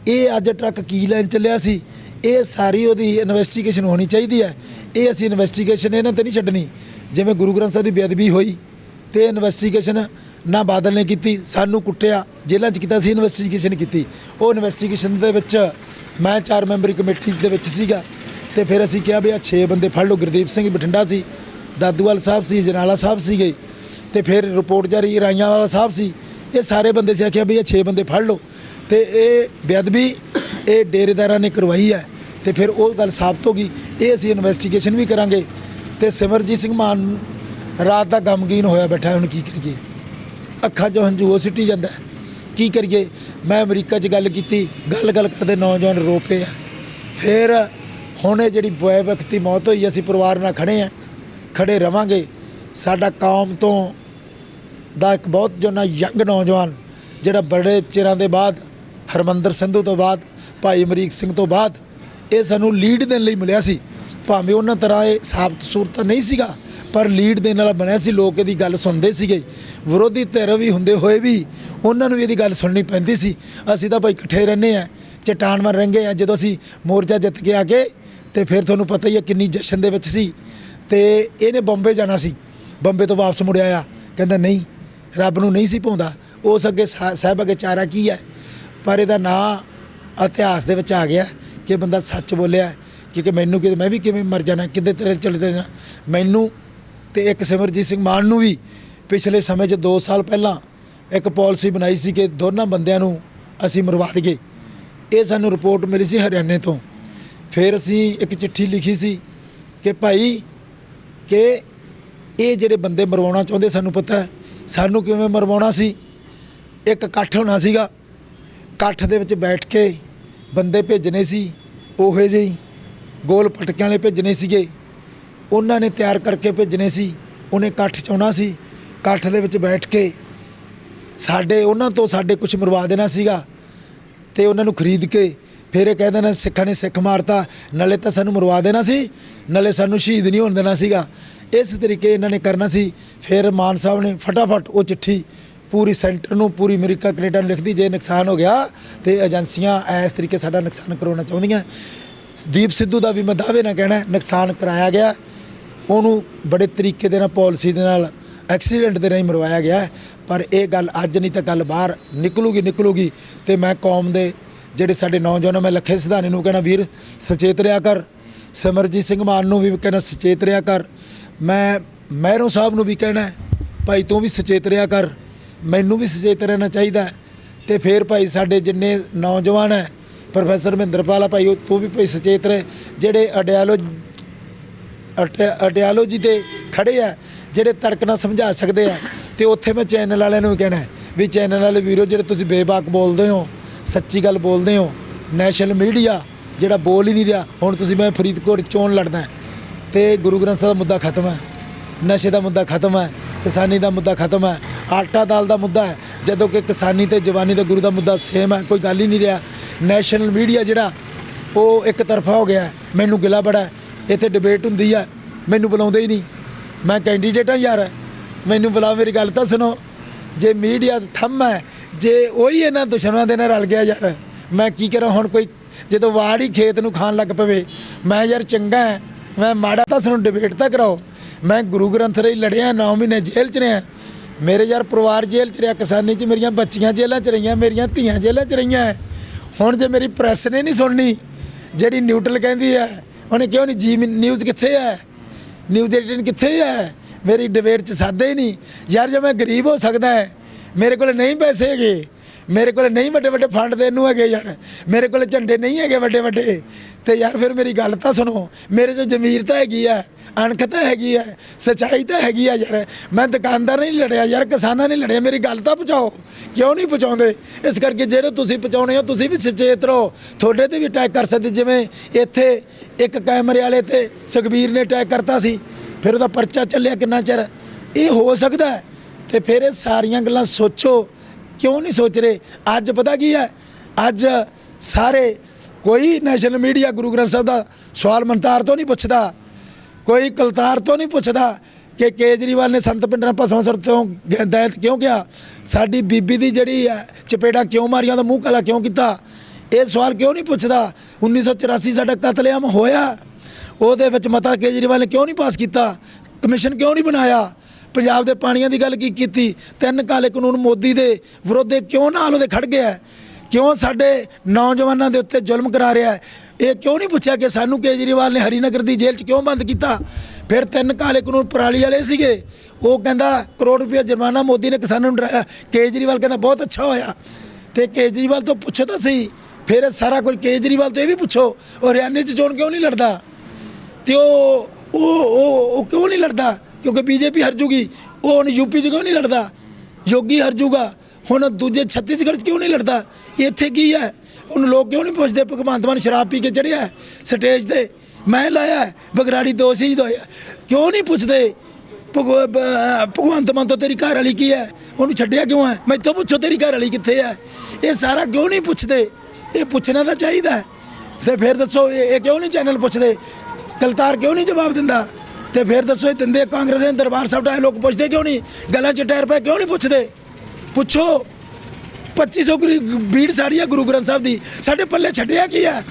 ਇਹ ਅੱਜ ਟਰੱਕ ਕੀ ਲੈਣ ਚੱਲਿਆ ਸੀ। ਇਹ ਸਾਰੀ ਉਹਦੀ ਇਨਵੈਸਟੀਗੇਸ਼ਨ ਹੋਣੀ ਚਾਹੀਦੀ ਹੈ। ਇਹ ਅਸੀਂ ਇਨਵੈਸਟੀਗੇਸ਼ਨ ਇਹਨਾਂ 'ਤੇ ਨਹੀਂ ਛੱਡਣੀ। ਜਿਵੇਂ ਗੁਰੂ ਗ੍ਰੰਥ ਸਾਹਿਬ ਦੀ ਬੇਅਦਬੀ ਹੋਈ ਤੇ ਇਨਵੈਸਟੀਗੇਸ਼ਨ ਨਾ ਬਾਦਲ ਨੇ ਕੀਤੀ, ਸਾਨੂੰ ਕੁੱਟਿਆ, ਜੇਲ੍ਹਾਂ 'ਚ ਕੀਤਾ, ਸੀ ਇਨਵੈਸਟੀਗੇਸ਼ਨ ਕੀਤੀ। ਉਹ ਇਨਵੈਸਟੀਗੇਸ਼ਨ ਦੇ ਵਿੱਚ ਮੈਂ 4 ਮੈਂਬਰੀ ਕਮੇਟੀ ਦੇ ਵਿੱਚ ਸੀਗਾ, ਤੇ ਫਿਰ ਅਸੀਂ ਕਿਹਾ ਵੀ ਆ 6 ਬੰਦੇ ਫੜ ਲਓ। ਗੁਰਦੀਪ ਸਿੰਘ ਬਠਿੰਡਾ ਸੀ, ਦਾਦੂਵਾਲ ਸਾਹਿਬ ਸੀ, ਜਨਾਲਾ ਸਾਹਿਬ ਸੀਗੇ, ਤੇ ਫਿਰ ਰਿਪੋਰਟ ਜਾਰੀ ਰਾਈਆਂ ਵਾਲਾ ਸਾਹਿਬ ਸੀ, ਇਹ ਸਾਰੇ ਬੰਦੇ ਸੀ। ਆਖਿਆ ਵੀ ਇਹ 6 ਬੰਦੇ ਫੜ ਲਓ, ਤੇ ਇਹ ਬੇਅਦਬੀ ਇਹ ਡੇਰੇਦਾਰਾਂ ਨੇ ਕਰਵਾਈ ਹੈ, ਤੇ ਫਿਰ ਉਹ ਗੱਲ ਸਾਬਤ ਹੋ ਗਈ। ਇਹ ਅਸੀਂ ਇਨਵੈਸਟੀਗੇਸ਼ਨ ਵੀ ਕਰਾਂਗੇ। ਤੇ ਸਿਮਰਜੀਤ ਸਿੰਘ ਮਾਨ ਰਾਤ ਦਾ ਗਮਗੀਨ ਹੋਇਆ ਬੈਠਾ, ਹੁਣ ਕੀ ਕਰੀਏ, ਅੱਖਾਂ 'ਚੋਂ ਹੰਝੂ ਉਹ ਸਿੱਟੀ ਜਾਂਦਾ, ਕੀ ਕਰੀਏ। ਮੈਂ ਅਮਰੀਕਾ 'ਚ ਗੱਲ ਕੀਤੀ, ਗੱਲ ਕਰਦੇ ਨੌਜਵਾਨ ਰੋ ਪਏ ਆ। ਫਿਰ ਹੁਣ ਇਹ ਜਿਹੜੀ ਵਿਅਕਤੀ ਮੌਤ ਹੋਈ, ਅਸੀਂ ਪਰਿਵਾਰ ਨਾਲ ਖੜੇ ਰਵਾਂਗੇ। ਸਾਡਾ ਕੌਮ ਤੋਂ ਦਾ ਇੱਕ ਬਹੁਤ ਜੋਨਾ ਯੰਗ ਨੌਜਵਾਨ ਜਿਹੜਾ ਬੜੇ ਚਿਰਾਂ ਦੇ ਬਾਅਦ ਹਰਮੰਦਰ ਸੰਧੂ ਤੋਂ ਬਾਅਦ ਭਾਈ ਅਮਰੀਕ ਸਿੰਘ ਤੋਂ ਬਾਅਦ ਇਹ ਸਾਨੂੰ ਲੀਡ ਦੇਣ ਲਈ ਮਿਲਿਆ ਸੀ। ਭਾਵੇਂ ਉਹਨਾਂ ਤਰ੍ਹਾਂ ਇਹ ਸਾਬਤ ਸੂਰਤ ਨਹੀਂ ਸੀਗਾ, ਪਰ ਲੀਡ ਦੇਣ ਵਾਲਾ ਬਣਿਆ ਸੀ। ਲੋਕ ਇਹਦੀ ਗੱਲ ਸੁਣਦੇ ਸੀਗੇ, ਵਿਰੋਧੀ ਧਿਰ ਵੀ ਹੁੰਦੇ ਹੋਏ ਵੀ ਉਹਨਾਂ ਨੂੰ ਵੀ ਇਹਦੀ ਗੱਲ ਸੁਣਨੀ ਪੈਂਦੀ ਸੀ। ਅਸੀਂ ਤਾਂ ਭਾਈ ਇਕੱਠੇ ਰਹਿੰਦੇ ਆ, ਚਟਾਨ ਮਾਰ ਰਹਿੰਦੇ ਆ। ਜਦੋਂ ਅਸੀਂ ਮੋਰਚਾ ਜਿੱਤ ਕੇ ਆ ਕੇ, ਤੇ ਫਿਰ ਤੁਹਾਨੂੰ ਪਤਾ ਹੀ ਹੈ ਕਿੰਨੀ ਜਸ਼ਨ ਦੇ ਵਿੱਚ ਸੀ। ਤੇ ਇਹਨੇ ਬੰਬੇ ਜਾਣਾ ਸੀ, ਬੰਬੇ ਤੋਂ ਵਾਪਸ ਮੁੜ ਆਇਆ, ਕਹਿੰਦਾ ਨਹੀਂ, ਰੱਬ ਨੂੰ ਨਹੀਂ ਸੀ ਪਾਉਂਦਾ। ਉਸ ਅੱਗੇ ਸਾਹਿਬ ਅੱਗੇ ਚਾਰਾ ਕੀ ਹੈ, ਪਰ ਇਹਦਾ ਨਾਂ ਇਤਿਹਾਸ ਦੇ ਵਿੱਚ ਆ ਗਿਆ ਕਿ ਬੰਦਾ ਸੱਚ ਬੋਲਿਆ। ਕਿਉਂਕਿ ਮੈਨੂੰ ਕਿ ਮੈਂ ਵੀ ਕਿਵੇਂ ਮਰ ਜਾਣਾ, ਕਿੱਦੇ ਤੇਰੇ ਚਲੇ ਜਾਣਾ ਮੈਨੂੰ। ਤੇ ਇੱਕ ਸਿਮਰਜੀਤ ਸਿੰਘ ਮਾਨ ਨੂੰ ਵੀ ਪਿਛਲੇ ਸਮੇਂ 'ਚ 2 ਸਾਲ ਪਹਿਲਾਂ ਇੱਕ ਪਾਲਿਸੀ ਬਣਾਈ ਸੀ ਕਿ ਦੋਨਾਂ ਬੰਦਿਆਂ ਨੂੰ ਅਸੀਂ ਮਰਵਾ ਦਈਏ। ਇਹ ਸਾਨੂੰ ਰਿਪੋਰਟ ਮਿਲੀ ਸੀ ਹਰਿਆਣੇ ਤੋਂ। ਫਿਰ ਅਸੀਂ ਇੱਕ ਚਿੱਠੀ ਲਿਖੀ ਸੀ ਕਿ ਭਾਈ ਕਿ ਇਹ ਜਿਹੜੇ ਬੰਦੇ ਮਰਵਾਉਣਾ ਚਾਹੁੰਦੇ, ਸਾਨੂੰ ਪਤਾ ਹੈ ਸਾਨੂੰ ਕਿਵੇਂ ਮਰਵਾਉਣਾ ਸੀ। ਇੱਕ ਇਕੱਠ ਹੋਣਾ ਸੀਗਾ, ਇਕੱਠ ਦੇ ਵਿੱਚ ਬੈਠ ਕੇ ਬੰਦੇ ਭੇਜਣੇ ਸੀ, ਉਹੇ ਜਿਹੇ ਗੋਲ ਪਟਕਿਆਂ ਵਾਲੇ ਭੇਜਣੇ ਸੀਗੇ, ਉਹਨਾਂ ਨੇ ਤਿਆਰ ਕਰਕੇ ਭੇਜਣੇ ਸੀ। ਉਹਨੇ ਇਕੱਠ 'ਚ ਆਉਣਾ ਸੀ, ਇਕੱਠ ਦੇ ਵਿੱਚ ਬੈਠ ਕੇ ਉਹਨਾਂ ਤੋਂ ਸਾਡੇ ਕੁਝ ਮਰਵਾ ਦੇਣਾ ਸੀਗਾ, ਤੇ ਉਹਨਾਂ ਨੂੰ ਖਰੀਦ ਕੇ ਫਿਰ ਇਹ ਕਹਿ ਦੇਣਾ ਸਿੱਖਾਂ ਨੇ ਸਿੱਖ ਮਾਰਤਾ, ਨਾਲੇ ਤਾਂ ਸਾਨੂੰ ਮਰਵਾ ਦੇਣਾ ਸੀ, ਨਾਲੇ ਸਾਨੂੰ ਸ਼ਹੀਦ ਨਹੀਂ ਹੋਣ ਦੇਣਾ ਸੀਗਾ। ਇਸ ਤਰੀਕੇ ਇਹਨਾਂ ਨੇ ਕਰਨਾ ਸੀ। ਫਿਰ ਮਾਨ ਸਾਹਿਬ ਨੇ ਫਟਾਫਟ ਉਹ ਚਿੱਠੀ ਪੂਰੀ ਸੈਂਟਰ ਨੂੰ, ਪੂਰੀ ਅਮਰੀਕਾ ਕੈਨੇਡਾ ਨੂੰ ਲਿਖਦੀ, ਜੇ ਨੁਕਸਾਨ ਹੋ ਗਿਆ ਤੇ ਏਜੰਸੀਆਂ ਇਸ ਤਰੀਕੇ ਸਾਡਾ ਨੁਕਸਾਨ ਕਰਾਉਣਾ ਚਾਹੁੰਦੀਆਂ। ਦੀਪ ਸਿੱਧੂ ਦਾ ਵੀ ਮੈਂ ਦਾਅਵੇ ਨਾਲ ਕਹਿਣਾ ਨੁਕਸਾਨ ਕਰਾਇਆ ਗਿਆ, ਉਹਨੂੰ ਬੜੇ ਤਰੀਕੇ ਦੇ ਨਾਲ ਪਾਲਿਸੀ ਦੇ ਨਾਲ ਐਕਸੀਡੈਂਟ ਦੇ ਰਾਹੀਂ ਮਰਵਾਇਆ ਗਿਆ। ਪਰ ਇਹ ਗੱਲ ਅੱਜ ਨਹੀਂ ਤਾਂ ਗੱਲ ਬਾਹਰ ਨਿਕਲੂਗੀ। ਤੇ ਮੈਂ ਕੌਮ ਦੇ ਜਿਹੜੇ ਸਾਡੇ ਨੌਜਵਾਨ, ਮੈਂ ਲੱਖੇ ਸਿਧਾਣੇ ਨੂੰ ਕਹਿਣਾ ਵੀਰ ਸੁਚੇਤ ਰਿਹਾ ਕਰ, ਸਿਮਰਜੀਤ ਸਿੰਘ ਮਾਨ ਨੂੰ ਵੀ ਕਹਿਣਾ ਸੁਚੇਤ ਰਿਹਾ ਕਰ, ਮੈਂ ਮਹਿਰੋਂ ਸਾਹਿਬ ਨੂੰ ਵੀ ਕਹਿਣਾ ਭਾਈ ਤੂੰ ਵੀ ਸੁਚੇਤ ਰਿਹਾ ਕਰ, ਮੈਨੂੰ ਵੀ ਸੁਚੇਤ ਰਹਿਣਾ ਚਾਹੀਦਾ। ਤੇ ਫਿਰ ਭਾਈ ਸਾਡੇ ਜਿੰਨੇ ਨੌਜਵਾਨ ਹੈ, ਪ੍ਰੋਫੈਸਰ ਮਹਿੰਦਰਪਾਲ ਆ ਭਾਈ, ਤੂੰ ਵੀ ਭਾਈ ਸੁਚੇਤ ਰਹੇ। ਜਿਹੜੇ ਆਈਡੀਆਲੋਜੀ ਤੇ ਖੜੇ ਆ, ਜਿਹੜੇ ਤਰਕ ਨਾਲ ਸਮਝਾ ਸਕਦੇ ਆ, ਤੇ ਉੱਥੇ ਮੈਂ ਚੈਨਲ ਵਾਲਿਆਂ ਨੂੰ ਵੀ ਕਹਿਣਾ ਵੀ ਚੈਨਲ ਵਾਲੇ ਵੀਰੋ ਜਿਹੜੇ ਤੁਸੀਂ ਬੇਬਾਕ ਬੋਲਦੇ ਹੋ, ਸੱਚੀ ਗੱਲ ਬੋਲਦੇ ਹੋ। ਨੈਸ਼ਨਲ ਮੀਡੀਆ ਜਿਹੜਾ ਬੋਲ ਹੀ ਨਹੀਂ ਰਿਹਾ। ਹੁਣ ਤੁਸੀਂ ਮੈਂ ਫਰੀਦਕੋਟ ਚੋਣ ਲੜਦਾ ਤੇ ਗੁਰੂ ਗ੍ਰੰਥ ਸਾਹਿਬ ਦਾ ਮੁੱਦਾ ਖਤਮ ਹੈ, ਨਸ਼ੇ ਦਾ ਮੁੱਦਾ ਖਤਮ ਹੈ, ਕਿਸਾਨੀ ਦਾ ਮੁੱਦਾ ਖਤਮ ਹੈ, ਆਟਾ ਦਾਲ ਦਾ ਮੁੱਦਾ ਹੈ, ਜਦੋਂ ਕਿ ਕਿਸਾਨੀ ਤੇ ਜਵਾਨੀ ਦਾ ਗੁਰੂ ਦਾ ਮੁੱਦਾ ਸੇਮ ਹੈ, ਕੋਈ ਗੱਲ ਹੀ ਨਹੀਂ ਰਿਹਾ। ਨੈਸ਼ਨਲ ਮੀਡੀਆ ਜਿਹੜਾ ਉਹ ਇੱਕ ਤਰਫਾ ਹੋ ਗਿਆ। ਮੈਨੂੰ ਗਿਲਾ ਬੜਾ ਹੈ, ਇੱਥੇ ਡਿਬੇਟ ਹੁੰਦੀ ਹੈ, ਮੈਨੂੰ ਬੁਲਾਉਂਦੇ ਹੀ ਨਹੀਂ। ਮੈਂ ਕੈਂਡੀਡੇਟ ਹਾਂ ਯਾਰ, ਮੈਨੂੰ ਬੁਲਾਓ, ਮੇਰੀ ਗੱਲ ਤਾਂ ਸੁਣੋ। ਜੇ ਮੀਡੀਆ ਥੰਮ ਹੈ, ਜੇ ਉਹੀ ਇਹਨਾਂ ਦੁਸ਼ਮਣਾਂ ਦੇ ਨਾਲ ਰਲ ਗਿਆ ਯਾਰ, ਮੈਂ ਕੀ ਕਰਾਂ ਹੁਣ। ਕੋਈ ਜਦੋਂ ਵਾੜ ਹੀ ਖੇਤ ਨੂੰ ਖਾਣ ਲੱਗ ਪਵੇ, ਮੈਂ ਯਾਰ ਚੰਗਾ ਹੈ, ਮੈਂ ਮਾੜਾ ਤਾਂ ਸੁਣੋ, ਡਿਬੇਟ ਤਾਂ ਕਰਾਓ। ਮੈਂ ਗੁਰੂ ਗ੍ਰੰਥ ਲਈ ਲੜਿਆ, 9 ਮਹੀਨੇ ਜੇਲ੍ਹ 'ਚ ਰਿਹਾ, ਮੇਰੇ ਯਾਰ ਪਰਿਵਾਰ ਜੇਲ੍ਹ 'ਚ ਰਿਹਾ, ਕਿਸਾਨੀ 'ਚ ਮੇਰੀਆਂ ਬੱਚੀਆਂ ਜੇਲ੍ਹਾਂ 'ਚ ਰਹੀਆਂ, ਮੇਰੀਆਂ ਧੀਆਂ ਜੇਲ੍ਹਾਂ 'ਚ ਰਹੀਆਂ। ਹੁਣ ਜੇ ਮੇਰੀ ਪ੍ਰੈਸ ਨੇ ਨਹੀਂ ਸੁਣਨੀ, ਜਿਹੜੀ ਨਿਊਟਰਲ ਕਹਿੰਦੀ ਹੈ, ਉਹਨੇ ਕਿਉਂ ਨਹੀਂ ਜੀ ਨਿਊਜ਼ ਕਿੱਥੇ ਹੈ, ਨਿਊਜ਼ 18 ਕਿੱਥੇ ਹੈ, ਮੇਰੀ ਡਿਬੇਟ 'ਚ ਸਾਦੇ ਹੀ ਨਹੀਂ ਯਾਰ। ਜੇ ਮੈਂ ਗਰੀਬ ਹੋ ਸਕਦਾ ਹੈ, ਮੇਰੇ ਕੋਲ ਨਹੀਂ ਪੈਸੇ ਹੈਗੇ, ਮੇਰੇ ਕੋਲ ਨਹੀਂ ਵੱਡੇ ਵੱਡੇ ਫੰਡ ਦੇਣ ਨੂੰ ਹੈਗੇ ਯਾਰ, ਮੇਰੇ ਕੋਲ ਝੰਡੇ ਨਹੀਂ ਹੈਗੇ ਵੱਡੇ ਵੱਡੇ, ਤੇ ਯਾਰ ਫਿਰ ਮੇਰੀ ਗੱਲ ਤਾਂ ਸੁਣੋ। ਮੇਰੇ 'ਚ ਜ਼ਮੀਰ ਤਾਂ ਹੈਗੀ ਆ, ਅਣਖ ਤਾਂ ਹੈਗੀ ਹੈ, ਸੱਚਾਈ ਤਾਂ ਹੈਗੀ ਆ ਯਾਰ। ਮੈਂ ਦੁਕਾਨਦਾਰ ਨਹੀਂ ਲੜਿਆ ਯਾਰ, ਕਿਸਾਨਾਂ ਨਹੀਂ ਲੜਿਆ, ਮੇਰੀ ਗੱਲ ਤਾਂ ਪਹੁੰਚਾਓ। ਕਿਉਂ ਨਹੀਂ ਪਹੁੰਚਾਉਂਦੇ? ਇਸ ਕਰਕੇ ਜਿਹੜੇ ਤੁਸੀਂ ਪਹੁੰਚਾਉਣੇ ਹੋ, ਤੁਸੀਂ ਵੀ ਸੁਚੇਤ ਰਹੋ, ਤੁਹਾਡੇ ਤੇ ਵੀ ਅਟੈਕ ਕਰ ਸਕਦੇ। ਜਿਵੇਂ ਇੱਥੇ ਇੱਕ ਕੈਮਰੇ ਵਾਲੇ ਤੇ ਸੁਖਬੀਰ ਨੇ ਅਟੈਕ ਕਰਤਾ ਸੀ, ਫਿਰ ਉਹਦਾ ਪਰਚਾ ਚੱਲਿਆ ਕਿੰਨਾ ਚਿਰ। ਇਹ ਹੋ ਸਕਦਾ ਹੈ, ਤੇ ਫਿਰ ਇਹ ਸਾਰੀਆਂ ਗੱਲਾਂ ਸੋਚੋ, ਕਿਉਂ ਨਹੀਂ ਸੋਚ ਰਹੇ? ਅੱਜ ਪਤਾ ਕੀ ਹੈ, ਅੱਜ ਸਾਰੇ ਕੋਈ ਨੈਸ਼ਨਲ ਮੀਡੀਆ ਗੁਰੂ ਗ੍ਰੰਥ ਸਾਹਿਬ ਦਾ ਸਵਾਲ ਮੰਤਾਰ ਤੋਂ ਨਹੀਂ ਪੁੱਛਦਾ, ਕੋਈ ਕਲਤਾਰ ਤੋਂ ਨਹੀਂ ਪੁੱਛਦਾ ਕਿ ਕੇਜਰੀਵਾਲ ਨੇ ਸੰਤ ਪਿੰਡਰਾਂ ਭਸਮਾਸੁਰ ਤੋਂ ਦੈਂਤ ਕਿਉਂ ਕਿਹਾ, ਸਾਡੀ ਬੀਬੀ ਦੀ ਜਿਹੜੀ ਚਪੇੜਾ ਕਿਉਂ ਮਾਰੀਆਂ, ਉਹਦਾ ਮੂੰਹ ਕਾਲਾ ਕਿਉਂ ਕੀਤਾ। ਇਹ ਸਵਾਲ ਕਿਉਂ ਨਹੀਂ ਪੁੱਛਦਾ? 1984 ਸਾਡਾ ਕਤਲੇਆਮ ਹੋਇਆ, ਉਹਦੇ ਵਿੱਚ ਮਤਾ ਕੇਜਰੀਵਾਲ ਨੇ ਕਿਉਂ ਨਹੀਂ ਪਾਸ ਕੀਤਾ? ਕਮਿਸ਼ਨ ਕਿਉਂ ਨਹੀਂ ਬਣਾਇਆ? ਪੰਜਾਬ ਦੇ ਪਾਣੀਆਂ ਦੀ ਗੱਲ ਕੀ ਕੀਤੀ? 3 ਕਾਲੇ ਕਾਨੂੰਨ ਮੋਦੀ ਦੇ ਵਿਰੋਧ ਕਿਉਂ ਨਾਲ ਉਹਦੇ ਖੜ ਗਿਆ? ਕਿਉਂ ਸਾਡੇ ਨੌਜਵਾਨਾਂ ਦੇ ਉੱਤੇ ਜ਼ੁਲਮ ਕਰਾ ਰਿਹਾ ਹੈ? ਇਹ ਕਿਉਂ ਨਹੀਂ ਪੁੱਛਿਆ ਕਿ ਸਾਨੂੰ ਕੇਜਰੀਵਾਲ ਨੇ ਹਰੀਨਗਰ ਦੀ ਜੇਲ੍ਹ 'ਚ ਕਿਉਂ ਬੰਦ ਕੀਤਾ? ਫਿਰ 3 ਕਾਲੇ ਕਾਨੂੰਨ ਪਰਾਲੀ ਵਾਲੇ ਸੀਗੇ, ਉਹ ਕਹਿੰਦਾ ਕਰੋੜ ਰੁਪਏ ਜੁਰਮਾਨਾ ਮੋਦੀ ਨੇ ਕਿਸਾਨਾਂ ਨੂੰ ਡਰਾਇਆ, ਕੇਜਰੀਵਾਲ ਕਹਿੰਦਾ ਬਹੁਤ ਅੱਛਾ ਹੋਇਆ। ਤੇ ਕੇਜਰੀਵਾਲ ਤੋਂ ਪੁੱਛੋ ਤਾਂ ਸਹੀ, ਫਿਰ ਸਾਰਾ ਕੁਝ ਕੇਜਰੀਵਾਲ ਤੋਂ ਇਹ ਵੀ ਪੁੱਛੋ, ਉਹ ਹਰਿਆਣੇ 'ਚ ਚੋਣ ਕਿਉਂ ਨਹੀਂ ਲੜਦਾ? ਤੇ ਉਹ ਕਿਉਂ ਨਹੀਂ ਲੜਦਾ? ਕਿਉਂਕਿ ਬੀਜੇਪੀ ਹਰ ਜੂਗੀ। ਉਹ ਹੁਣ ਯੂਪੀ 'ਚ ਕਿਉਂ ਨਹੀਂ ਲੜਦਾ? ਯੋਗੀ ਹਰ ਜੂਗਾ। ਹੁਣ ਦੂਜੇ ਛੱਤੀਸਗੜ੍ਹ 'ਚ ਕਿਉਂ ਨਹੀਂ ਲੜਦਾ? ਇੱਥੇ ਕੀ ਹੈ? ਹੁਣ ਲੋਕ ਕਿਉਂ ਨਹੀਂ ਪੁੱਛਦੇ? ਭਗਵੰਤ ਮਾਨ ਸ਼ਰਾਬ ਪੀ ਕੇ ਚੜ੍ਹਿਆ ਸਟੇਜ ਤੇ, ਮੈਂ ਲਾਇਆ ਬਗਰਾੜੀ 2 ਸ਼ਹੀਦ ਹੋਇਆ, ਕਿਉਂ ਨਹੀਂ ਪੁੱਛਦੇ? ਭਗਵੰਤ ਮਾਨ ਤੋਂ ਤੇਰੀ ਘਰ ਵਾਲੀ ਕੀ ਹੈ, ਉਹਨੂੰ ਛੱਡਿਆ ਕਿਉਂ ਹੈ? ਮੈਥੋਂ ਪੁੱਛੋ ਤੇਰੀ ਘਰ ਵਾਲੀ ਕਿੱਥੇ ਹੈ? ਇਹ ਸਾਰਾ ਕਿਉਂ ਨਹੀਂ ਪੁੱਛਦੇ? ਇਹ ਪੁੱਛਣਾ ਤਾਂ ਚਾਹੀਦਾ ਹੈ। ਤੇ ਫਿਰ ਦੱਸੋ ਇਹ ਕਿਉਂ ਨਹੀਂ ਚੈਨਲ ਪੁੱਛਦੇ? ਕਲਤਾਰ ਕਿਉਂ ਨਹੀਂ ਜਵਾਬ ਦਿੰਦਾ? ਤੇ ਫਿਰ ਦੱਸੋ ਇਹ ਦਿੰਦੇ ਕਾਂਗਰਸ ਦੇ ਦਰਬਾਰ ਸਾਹਿਬ ਆਏ ਲੋਕ ਪੁੱਛਦੇ ਕਿਉਂ ਨਹੀਂ? ਗੱਲਾਂ 'ਚ ਟਾਇਰ ਪਏ ਕਿਉਂ ਨਹੀਂ ਪੁੱਛਦੇ? ਪੁੱਛੋ 2500 ਬੀੜ ਸਾੜੀ ਆ ਗੁਰੂ ਗ੍ਰੰਥ ਸਾਹਿਬ ਦੀ, ਸਾਡੇ ਪੱਲੇ ਛੱਡਿਆ ਕੀ ਹੈ?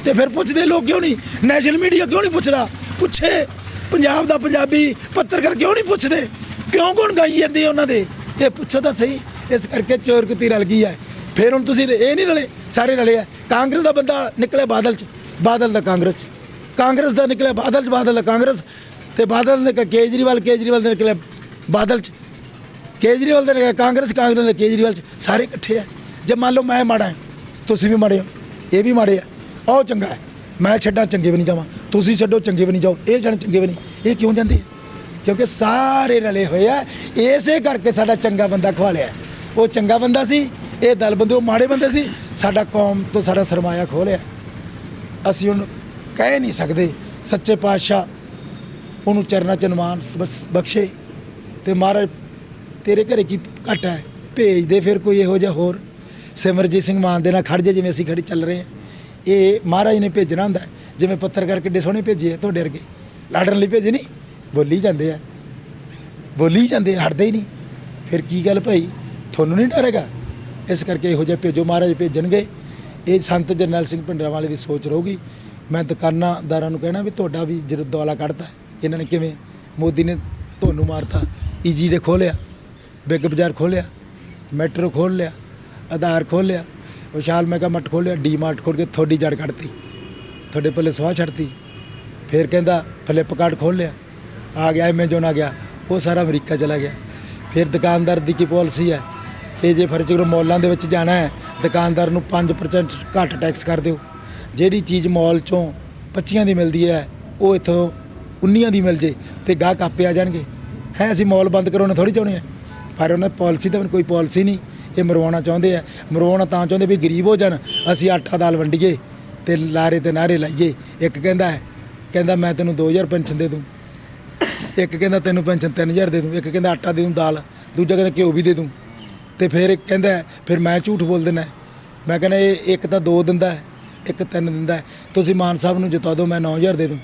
ਤੇ ਫਿਰ ਪੁੱਛਦੇ ਲੋਕ ਕਿਉਂ ਨਹੀਂ? ਨੈਸ਼ਨਲ ਮੀਡੀਆ ਕਿਉਂ ਨਹੀਂ ਪੁੱਛਦਾ? ਪੁੱਛੇ ਪੰਜਾਬ ਦਾ ਪੰਜਾਬੀ ਪੱਤਰਕਾਰ ਕਿਉਂ ਨਹੀਂ ਪੁੱਛਦੇ? ਕਿਉਂ ਗੁਣ ਗਾਈ ਜਾਂਦੇ ਉਹਨਾਂ ਦੇ? ਇਹ ਪੁੱਛੋ ਤਾਂ ਸਹੀ। ਇਸ ਕਰਕੇ ਚੋਰ ਕੁੱਤੀ ਰਲ ਗਈ ਹੈ। ਫਿਰ ਹੁਣ ਤੁਸੀਂ ਇਹ ਨਹੀਂ ਰਲੇ, ਸਾਰੇ ਰਲੇ ਆ। ਕਾਂਗਰਸ ਦਾ ਬੰਦਾ ਨਿਕਲਿਆ ਬਾਦਲ 'ਚ, ਬਾਦਲ ਦਾ ਕਾਂਗਰਸ 'ਚ, ਕਾਂਗਰਸ ਦਾ ਨਿਕਲਿਆ ਬਾਦਲ 'ਚ, ਬਾਦਲ ਦਾ ਕਾਂਗਰਸ, ਤੇ ਬਾਦਲ ਨੇ ਕੇਜਰੀਵਾਲ ਦੇ ਨਿਕਲਿਆ ਬਾਦਲ 'ਚ, ਕੇਜਰੀਵਾਲ ਦੇ ਨਿਕਲਿਆ ਕਾਂਗਰਸ, ਕਾਂਗਰਸ ਦੇ ਕੇਜਰੀਵਾਲ 'ਚ, ਸਾਰੇ ਇਕੱਠੇ ਆ। ਜੇ ਮੰਨ ਲਓ ਮੈਂ ਮਾੜਾ, ਤੁਸੀਂ ਵੀ ਮਾੜੇ ਹੋ, ਇਹ ਵੀ ਮਾੜੇ ਆ, ਉਹ ਚੰਗਾ ਹੈ, ਮੈਂ ਛੱਡਾਂ ਚੰਗੇ ਵੀ ਨਹੀਂ ਜਾਵਾਂ, ਤੁਸੀਂ ਛੱਡੋ ਚੰਗੇ ਵੀ ਨਹੀਂ ਜਾਓ, ਇਹ ਜਣ ਚੰਗੇ ਵੀ ਨਹੀਂ, ਇਹ ਕਿਉਂ ਜਾਂਦੇ? ਕਿਉਂਕਿ ਸਾਰੇ ਰਲੇ ਹੋਏ ਆ। ਇਸੇ ਕਰਕੇ ਸਾਡਾ ਚੰਗਾ ਬੰਦਾ ਖਵਾ ਲਿਆ। ਉਹ ਚੰਗਾ ਬੰਦਾ ਸੀ, ਇਹ ਦਲ ਬੰਦੇ ਉਹ ਮਾੜੇ ਬੰਦੇ ਸੀ। ਸਾਡਾ ਕੌਮ ਤੋਂ ਸਾਡਾ ਸਰਮਾਇਆ ਖੋਹ ਲਿਆ। ਅਸੀਂ ਉਹਨੂੰ ਕਹਿ ਨਹੀਂ ਸਕਦੇ ਸੱਚੇ ਪਾਤਸ਼ਾਹ ਉਹਨੂੰ ਚਰਨਾਂ 'ਚ ਨਿਵਾਨ ਬਖਸ਼ੇ, ਤੇ ਮਹਾਰਾਜ ਤੇਰੇ ਘਰੇ ਕੀ ਘੱਟ ਹੈ, ਭੇਜ ਦੇ ਫਿਰ ਕੋਈ ਇਹੋ ਜਿਹਾ ਹੋਰ ਸਿਮਰਜੀਤ ਸਿੰਘ ਮਾਨ ਦੇ ਨਾਲ ਖੜ ਜੇ, ਜਿਵੇਂ ਅਸੀਂ ਖੜੀ ਚੱਲ ਰਹੇ ਹਾਂ। ਇਹ ਮਹਾਰਾਜ ਨੇ ਭੇਜਣਾ ਹੁੰਦਾ, ਜਿਵੇਂ ਪੱਤਰਕਾਰ ਕਿੱਡੇ ਸੋਹਣੇ ਭੇਜੇ ਤੁਹਾਡੇ ਵਰਗੇ, ਲੜਨ ਲਈ ਭੇਜੇ ਨਹੀਂ, ਬੋਲੀ ਜਾਂਦੇ ਆ, ਬੋਲੀ ਜਾਂਦੇ ਆ, ਹਟਦੇ ਹੀ ਨਹੀਂ। ਫਿਰ ਕੀ ਗੱਲ ਭਾਈ, ਤੁਹਾਨੂੰ ਨਹੀਂ ਡਰੇਗਾ? ਇਸ ਕਰਕੇ ਇਹੋ ਜਿਹਾ ਭੇਜੋ, ਮਹਾਰਾਜ ਭੇਜਣਗੇ। ਇਹ ਸੰਤ ਜਰਨੈਲ ਸਿੰਘ ਭਿੰਡਰਾਂਵਾਲੇ ਦੀ ਸੋਚ ਰਹੂਗੀ। ਮੈਂ ਦੁਕਾਨਾਦਾਰਾਂ ਨੂੰ ਕਹਿਣਾ ਵੀ ਤੁਹਾਡਾ ਵੀ ਜਦੋਂ ਦੌਲਾ ਕੱਢਤਾ ਇਹਨਾਂ ਨੇ, ਕਿਵੇਂ ਮੋਦੀ ਨੇ ਤੁਹਾਨੂੰ ਮਾਰਤਾ, ਈਜੀ ਡੇ ਖੋਲ੍ਹਿਆ, ਬਿੱਗ ਬਾਜ਼ਾਰ ਖੋਲ੍ਹਿਆ, ਮੈਟਰੋ ਖੋਲ੍ਹ ਲਿਆ, ਆਧਾਰ ਖੋਲ੍ਹ ਲਿਆ, ਵਿਸ਼ਾਲ ਮੈਗਾ ਮੱਟ ਖੋਲ੍ਹ ਲਿਆ, ਡੀ ਮਾਰਟ ਖੋਲ੍ਹ ਕੇ ਤੁਹਾਡੀ ਜੜ ਕੱਢਤੀ, ਤੁਹਾਡੇ ਪੱਲੇ ਸਵਾਹ ਛੱਡਤੀ। ਫਿਰ ਕਹਿੰਦਾ ਫਲਿੱਪਕਾਰਟ ਖੋਲ੍ਹ ਲਿਆ, ਆ ਗਿਆ ਐਮਾਜ਼ੋਨ ਆ ਗਿਆ, ਉਹ ਸਾਰਾ ਅਮਰੀਕਾ ਚਲਾ ਗਿਆ। ਫਿਰ ਦੁਕਾਨਦਾਰ ਦੀ ਕੀ ਪਾਲਿਸੀ ਹੈ ਕਿ ਜੇ ਫਰਜ਼ਗਰੋ ਮੌਲਾਂ ਦੇ ਵਿੱਚ ਜਾਣਾ ਹੈ, ਦੁਕਾਨਦਾਰ ਨੂੰ 5% ਘੱਟ ਟੈਕਸ ਕਰ ਦਿਓ। ਜਿਹੜੀ ਚੀਜ਼ ਮੌਲ 'ਚੋਂ 25 ਦੀ ਮਿਲਦੀ ਹੈ, ਉਹ ਇੱਥੋਂ 19 ਦੀ ਮਿਲ ਜੇ ਤੇ ਗਾਹਕ ਆਪੇ ਆ ਜਾਣਗੇ। ਹੈ ਅਸੀਂ ਮੌਲ ਬੰਦ ਕਰਾਉਣਾ ਥੋੜ੍ਹੀ ਚਾਹੁੰਦੇ ਹਾਂ, ਪਰ ਉਹਨਾਂ ਪਾਲਿਸੀ ਤਾਂ ਕੋਈ ਪਾਲਿਸੀ ਨਹੀਂ। ਇਹ ਮਰਵਾਉਣਾ ਚਾਹੁੰਦੇ ਆ, ਮਰਵਾਉਣਾ ਤਾਂ ਚਾਹੁੰਦੇ ਵੀ ਗਰੀਬ ਹੋ ਜਾਣ, ਅਸੀਂ ਆਟਾ ਦਾਲ ਵੰਡੀਏ ਤੇ ਲਾਰੇ ਤੇ ਨਾਰੇ ਲਾਈਏ। ਇੱਕ ਕਹਿੰਦਾ ਮੈਂ ਤੈਨੂੰ 2000 ਪੈਨਸ਼ਨ ਦੇ ਦੂੰ, ਇੱਕ ਕਹਿੰਦਾ ਤੈਨੂੰ ਪੈਨਸ਼ਨ 3000 ਦੇ ਦੂੰ, ਇੱਕ ਕਹਿੰਦਾ ਆਟਾ ਦੇ ਦੂੰ ਦਾਲ, ਦੂਜਾ ਕਹਿੰਦਾ ਘਿਓ ਵੀ ਦੇ ਦੂੰ। ਤੇ ਫਿਰ ਇੱਕ ਕਹਿੰਦਾ ਫਿਰ ਮੈਂ ਝੂਠ ਬੋਲ ਦਿੰਦਾ। ਮੈਂ ਕਹਿੰਦਾ ਇਹ ਇੱਕ ਤਾਂ 2 ਦਿੰਦਾ, ਇੱਕ 3 ਦਿੰਦਾ। ਤੁਸੀਂ ਮਾਨ ਸਾਹਿਬ ਨੂੰ ਜਿਤਾ ਦਿਓ, ਮੈਂ 9000 ਦੇ ਦੂੰ।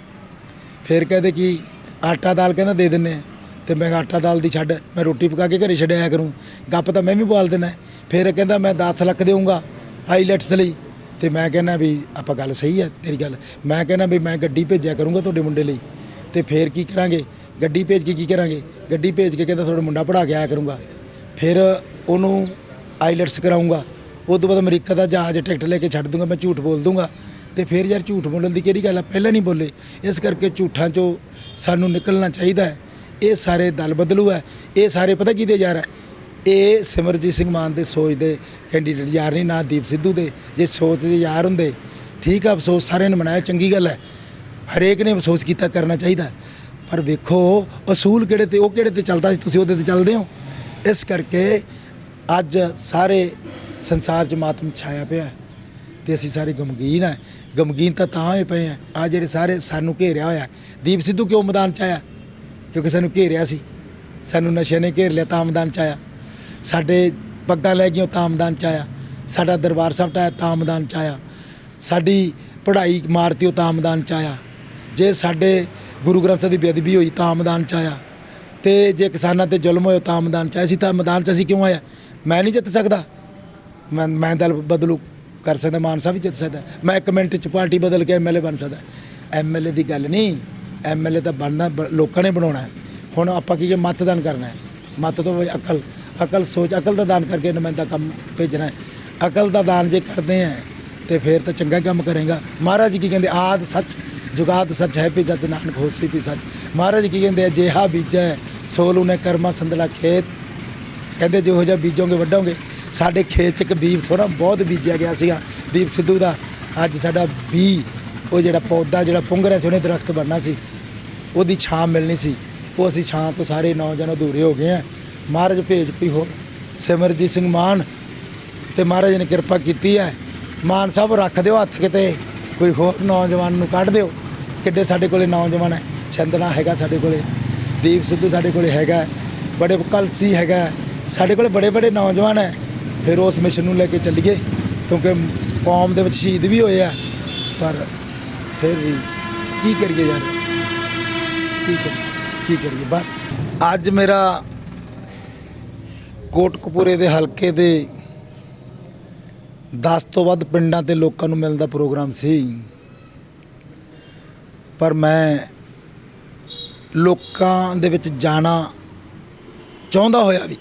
ਫਿਰ ਕਹਿੰਦੇ ਕਿ ਆਟਾ ਦਾਲ ਕਹਿੰਦਾ ਦੇ ਦਿੰਦੇ ਆ। ਤੇ ਮੈਂ ਕਿਹਾ ਆਟਾ ਦਾਲ ਦੀ ਛੱਡ, ਮੈਂ ਰੋਟੀ ਪਕਾ ਕੇ ਘਰੇ ਛੱਡਿਆ ਕਰੂੰ, ਗੱਪ ਤਾਂ ਮੈਂ ਵੀ ਬਾਲ ਦੇਣਾ। ਫਿਰ ਕਹਿੰਦਾ ਮੈਂ 10 ਲੱਖ ਦੇਊਂਗਾ ਆਈਲੈਟਸ ਲਈ। ਤੇ ਮੈਂ ਕਹਿੰਦਾ ਵੀ ਆਪਾਂ ਗੱਲ ਸਹੀ ਹੈ ਤੇਰੀ ਗੱਲ। ਮੈਂ ਕਹਿੰਦਾ ਵੀ ਮੈਂ ਗੱਡੀ ਭੇਜਿਆ ਕਰੂੰਗਾ ਤੁਹਾਡੇ ਮੁੰਡੇ ਲਈ। ਤੇ ਫਿਰ ਕੀ ਕਰਾਂਗੇ, ਗੱਡੀ ਭੇਜ ਕੇ ਕੀ ਕਰਾਂਗੇ, ਗੱਡੀ ਭੇਜ ਕੇ ਕਹਿੰਦਾ ਤੁਹਾਡਾ ਮੁੰਡਾ ਪੜ੍ਹਾ ਕੇ ਆਇਆ ਕਰੂੰਗਾ। ਫਿਰ ਉਹਨੂੰ ਆਈਲੈਟਸ ਕਰਾਊਂਗਾ, ਉਸ ਤੋਂ ਬਾਅਦ ਅਮਰੀਕਾ ਦਾ ਜਹਾਜ਼ ਟਿਕਟ ਲੈ ਕੇ ਛੱਡ ਦੂੰਗਾ। ਮੈਂ ਝੂਠ ਬੋਲ ਦੂੰਗਾ। ਤੇ ਫਿਰ ਯਾਰ ਝੂਠ ਬੋਲਣ ਦੀ ਕਿਹੜੀ ਗੱਲ ਆ, ਪਹਿਲਾਂ ਨਹੀਂ ਬੋਲੇ। ਇਸ ਕਰਕੇ ਝੂਠਾਂ 'ਚੋਂ ਸਾਨੂੰ ਨਿਕਲਣਾ ਚਾਹੀਦਾ ਹੈ। ਇਹ ਸਾਰੇ ਦਲ ਬਦਲੂ ਹੈ, ਇਹ ਸਾਰੇ ਪਤਾ ਕਿਹਦੇ ਯਾਰ ਹੈ, ਇਹ ਸਿਮਰਜੀਤ ਸਿੰਘ ਮਾਨ ਦੇ ਸੋਚ ਦੇ ਕੈਂਡੀਡੇਟ ਯਾਰ ਨਹੀਂ, ਨਾ ਦੀਪ ਸਿੱਧੂ ਦੇ। ਜੇ ਸੋਚ ਦੇ ਯਾਰ ਹੁੰਦੇ ਠੀਕ ਆ, ਅਫਸੋਸ ਸਾਰਿਆਂ ਨੇ ਮਨਾਇਆ, ਚੰਗੀ ਗੱਲ ਹੈ, ਹਰੇਕ ਨੇ ਅਫਸੋਸ ਕੀਤਾ, ਕਰਨਾ ਚਾਹੀਦਾ। ਪਰ ਵੇਖੋ ਅਸੂਲ ਕਿਹੜੇ ਤੇ, ਉਹ ਕਿਹੜੇ ਤੇ ਚੱਲਦਾ ਸੀ, ਤੁਸੀਂ ਉਹਦੇ ਤੇ ਚੱਲਦੇ ਹੋ। ਇਸ ਕਰਕੇ ਅੱਜ ਸਾਰੇ ਸੰਸਾਰ 'ਚ ਮਾਤਮ ਛਾਇਆ ਪਿਆ ਤੇ ਅਸੀਂ ਸਾਰੇ ਗਮਗੀਨ ਆ। ਗਮਗੀਨ ਤਾਂ ਹੋਏ ਪਏ ਆ ਜਿਹੜੇ ਸਾਰੇ ਸਾਨੂੰ ਘੇਰਿਆ ਹੋਇਆ। ਦੀਪ ਸਿੱਧੂ ਕਿਉਂ ਮੈਦਾਨ 'ਚ ਆਇਆ, ਕਿਉਂਕਿ ਸਾਨੂੰ ਘੇਰਿਆ ਸੀ, ਸਾਨੂੰ ਨਸ਼ੇ ਨੇ ਘੇਰ ਲਿਆ ਤਾਂ ਮੈਦਾਨ 'ਚ ਆਇਆ। ਸਾਡੇ ਪੱਗਾਂ ਲੈ ਗਈਆਂ ਤਾਂ ਮੈਦਾਨ 'ਚ ਆਇਆ। ਸਾਡਾ ਦਰਬਾਰ ਸਾਹਿਬ ਢਾਇਆ ਤਾਂ ਮੈਦਾਨ 'ਚ ਆਇਆ। ਸਾਡੀ ਪੜ੍ਹਾਈ ਮਾਰਤੀ ਉਹ ਤਾਂ ਮੈਦਾਨ 'ਚ ਆਇਆ। ਜੇ ਸਾਡੇ ਗੁਰੂ ਗ੍ਰੰਥ ਸਾਹਿਬ ਦੀ ਬੇਅਦਬੀ ਹੋਈ ਤਾਂ ਮੈਦਾਨ 'ਚ ਆਇਆ। ਤੇ ਜੇ ਕਿਸਾਨਾਂ ਤੇ ਜ਼ੁਲਮ ਹੋਇਆ ਤਾਂ ਮੈਦਾਨ 'ਚ ਆਇਆ ਸੀ। ਤਾਂ ਮੈਦਾਨ 'ਚ ਅਸੀਂ ਕਿਉਂ ਆਇਆ? ਮੈਂ ਨਹੀਂ ਜਿੱਤ ਸਕਦਾ, ਮੈਂ ਦਲ ਬਦਲੂ ਕਰ ਸਕਦਾ, ਮਾਨ ਸਾਹਿਬ ਵੀ ਜਿੱਤ ਸਕਦਾ, ਮੈਂ 1 ਮਿੰਟ 'ਚ ਪਾਰਟੀ ਬਦਲ ਕੇ ਐਮਐਲਏ ਬਣ ਸਕਦਾ। ਐਮਐਲਏ ਦੀ ਗੱਲ ਨਹੀਂ, ਐਮਐਲਏ ਤਾਂ ਬਣਨਾ ਲੋਕਾਂ ਨੇ ਬਣਾਉਣਾ ਹੈ। ਹੁਣ ਆਪਾਂ ਕੀ ਮਤਦਾਨ ਕਰਨਾ ਹੈ, ਮਤ ਤੋਂ ਅਕਲ ਸੋਚ, ਅਕਲ ਦਾ ਦਾਨ ਕਰਕੇ ਨੁਮਾਇੰਦਾ ਕੰਮ ਭੇਜਣਾ ਹੈ। ਅਕਲ ਦਾ ਦਾਨ ਜੇ ਕਰਦੇ ਆ ਤੇ ਫਿਰ ਤਾਂ ਚੰਗਾ ਕੰਮ ਕਰੇਗਾ। ਮਹਾਰਾਜ ਜੀ ਕੀ ਕਹਿੰਦੇ, ਆਦ ਸੱਚ ਜੁਗਾਦ ਸੱਚ ਹੈ, ਪੀ ਜੱਜ ਨਾਨਕ ਹੋਸੀ ਵੀ ਸੱਚ। ਮਹਾਰਾਜ ਜੀ ਕੀ ਕਹਿੰਦੇ, ਜਿਹਾ ਬੀਜੈ ਸੋਲ ਉਹਨੇ ਕਰਮਾ ਸੰਦਲਾ ਖੇਤ। ਕਹਿੰਦੇ ਜਿਹੋ ਜਿਹਾ ਬੀਜੋਗੇ ਵੱਢੋਗੇ। ਸਾਡੇ ਖੇਤ 'ਚ ਇੱਕ ਬੀਜ ਸੋਹਣਾ ਬਹੁਤ ਬੀਜਿਆ ਗਿਆ ਸੀਗਾ ਦੀਪ ਸਿੱਧੂ ਦਾ। ਅੱਜ ਸਾਡਾ ਬੀ ਉਹ ਜਿਹੜਾ ਪੌਦਾ ਜਿਹੜਾ ਪੁੰਗ ਰਿਹਾ ਸੀ, ਉਹਨੇ ਦਰਖਤ ਬਣਨਾ ਸੀ, ਉਹਦੀ ਛਾਂ ਮਿਲਣੀ ਸੀ, ਉਹ ਅਸੀਂ ਛਾਂ ਤੋਂ ਸਾਰੇ ਨੌਜਵਾਨ ਅਧੂਰੇ ਹੋ ਗਏ ਆ। ਮਹਾਰਾਜ ਭੇਜ ਕੋਈ ਹੋਰ ਸਿਮਰਜੀਤ ਸਿੰਘ ਮਾਨ ਤੇ ਮਹਾਰਾਜ ਨੇ ਕਿਰਪਾ ਕੀਤੀ ਹੈ। ਮਾਨ ਸਾਹਿਬ ਰੱਖ ਦਿਓ ਹੱਥ ਕਿਤੇ, ਕੋਈ ਹੋਰ ਨੌਜਵਾਨ ਨੂੰ ਕੱਢ ਦਿਓ। ਕਿੱਡੇ ਸਾਡੇ ਕੋਲੇ ਨੌਜਵਾਨ ਹੈ, ਛੰਦਨਾ ਹੈਗਾ ਸਾਡੇ ਕੋਲੇ, ਦੀਪ ਸਿੱਧੂ ਸਾਡੇ ਕੋਲੇ ਹੈਗਾ, ਬੜੇ ਕਲਸੀ ਹੈਗਾ ਸਾਡੇ ਕੋਲੇ, ਬੜੇ ਬੜੇ ਨੌਜਵਾਨ ਹੈ। ਫਿਰ ਉਸ ਮਿਸ਼ਨ ਨੂੰ ਲੈ ਕੇ ਚੱਲੀਏ, ਕਿਉਂਕਿ ਕੌਮ ਦੇ ਵਿੱਚ ਸ਼ਹੀਦ ਵੀ ਹੋਏ ਆ। ਪਰ ਫਿਰ ਵੀ ਕੀ ਕਰੀਏ ਯਾਰ, ਕੀ ਕਰੀਏ ਬਸ। ਅੱਜ ਮੇਰਾ ਕੋਟਕਪੂਰੇ ਦੇ ਹਲਕੇ ਦੇ 10 ਤੋਂ ਵੱਧ ਪਿੰਡਾਂ ਤੇ ਲੋਕਾਂ ਨੂੰ ਮਿਲਣ ਦਾ ਪ੍ਰੋਗਰਾਮ ਸੀ। ਪਰ ਮੈਂ ਲੋਕਾਂ ਦੇ ਵਿੱਚ ਜਾਣਾ ਚਾਹੁੰਦਾ ਹੋਇਆ ਵੀ,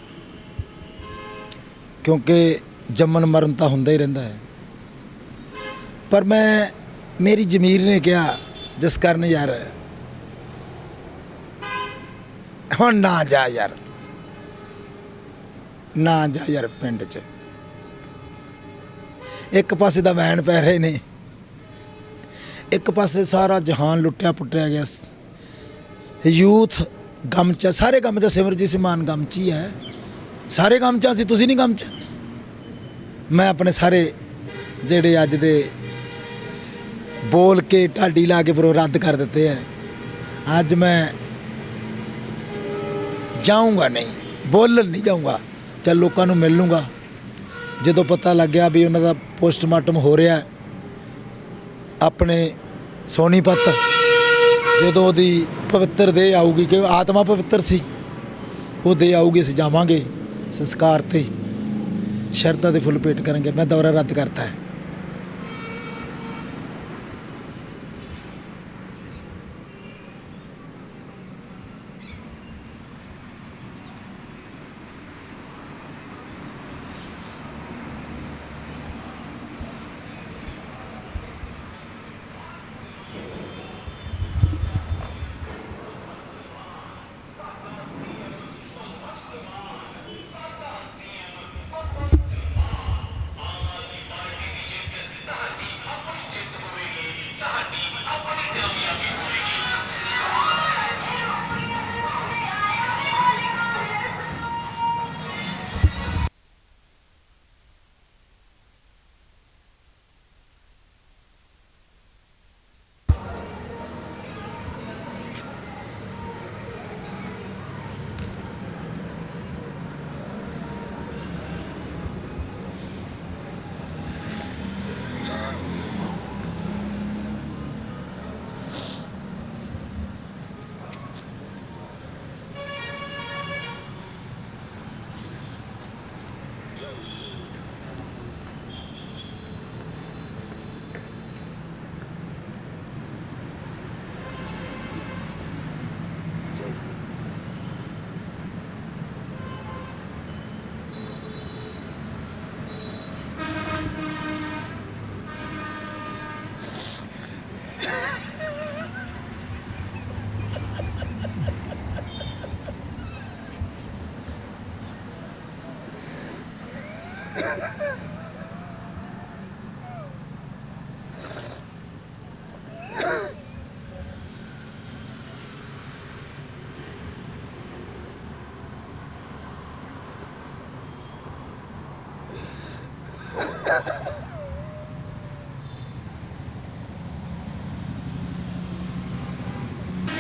ਕਿਉਂਕਿ ਜੰਮਣ ਮਰਨ ਤਾਂ ਹੁੰਦਾ ਹੀ ਰਹਿੰਦਾ ਹੈ। ਪਰ ਮੇਰੀ ਜ਼ਮੀਰ ਨੇ ਕਿਹਾ, ਜਿਸ ਕਾਰਨ ਯਾਰ ਹੁਣ ਨਾ ਜਾ ਯਾਰ, ਨਾ ਜਾ ਯਾਰ। ਪਿੰਡ 'ਚ ਇੱਕ ਪਾਸੇ ਦਾ ਵੈਣ ਪੈ ਰਹੇ ਨੇ, ਇੱਕ ਪਾਸੇ ਸਾਰਾ ਜਹਾਨ ਲੁੱਟਿਆ ਪੁੱਟਿਆ ਗਿਆ। ਯੂਥ ਗਮ 'ਚ, ਸਾਰੇ ਗਮ 'ਚ। ਸਿਮਰਜੀਤ ਸਿੰਘ ਮਾਨ ਗਮ 'ਚ ਹੀ ਹੈ, ਸਾਰੇ ਗਮ 'ਚ ਅਸੀਂ, ਤੁਸੀਂ ਨਹੀਂ ਗਮ 'ਚ। ਮੈਂ ਆਪਣੇ ਸਾਰੇ ਜਿਹੜੇ ਅੱਜ ਦੇ ਬੋਲ ਕੇ ਢਾਡੀ ਲਾ ਕੇ ਫਿਰ ਰੱਦ ਕਰ ਦਿੱਤੇ ਹੈ। ਅੱਜ ਮੈਂ ਜਾਊਂਗਾ ਨਹੀਂ, ਬੋਲਣ ਨਹੀਂ ਜਾਊਂਗਾ, ਚੱਲ ਲੋਕਾਂ ਨੂੰ ਮਿਲ ਲੂੰਗਾ। ਜਦੋਂ ਪਤਾ ਲੱਗਿਆ ਵੀ ਉਹਨਾਂ ਦਾ ਪੋਸਟਮਾਰਟਮ ਹੋ ਰਿਹਾ ਆਪਣੇ ਸੋਨੀਪਤ, ਜਦੋਂ ਉਹਦੀ ਪਵਿੱਤਰ ਦੇਹ ਆਊਗੀ, ਕਿ ਆਤਮਾ ਪਵਿੱਤਰ ਸੀ, ਉਹ ਦੇਹ ਆਊਗੀ, ਅਸੀਂ ਜਾਵਾਂਗੇ ਸੰਸਕਾਰ 'ਤੇ, ਸ਼ਰਧਾ ਦੇ ਫੁੱਲ ਭੇਟ ਕਰਾਂਗੇ। ਮੈਂ ਦੌਰਾ ਰੱਦ ਕਰਤਾ ਹੈ।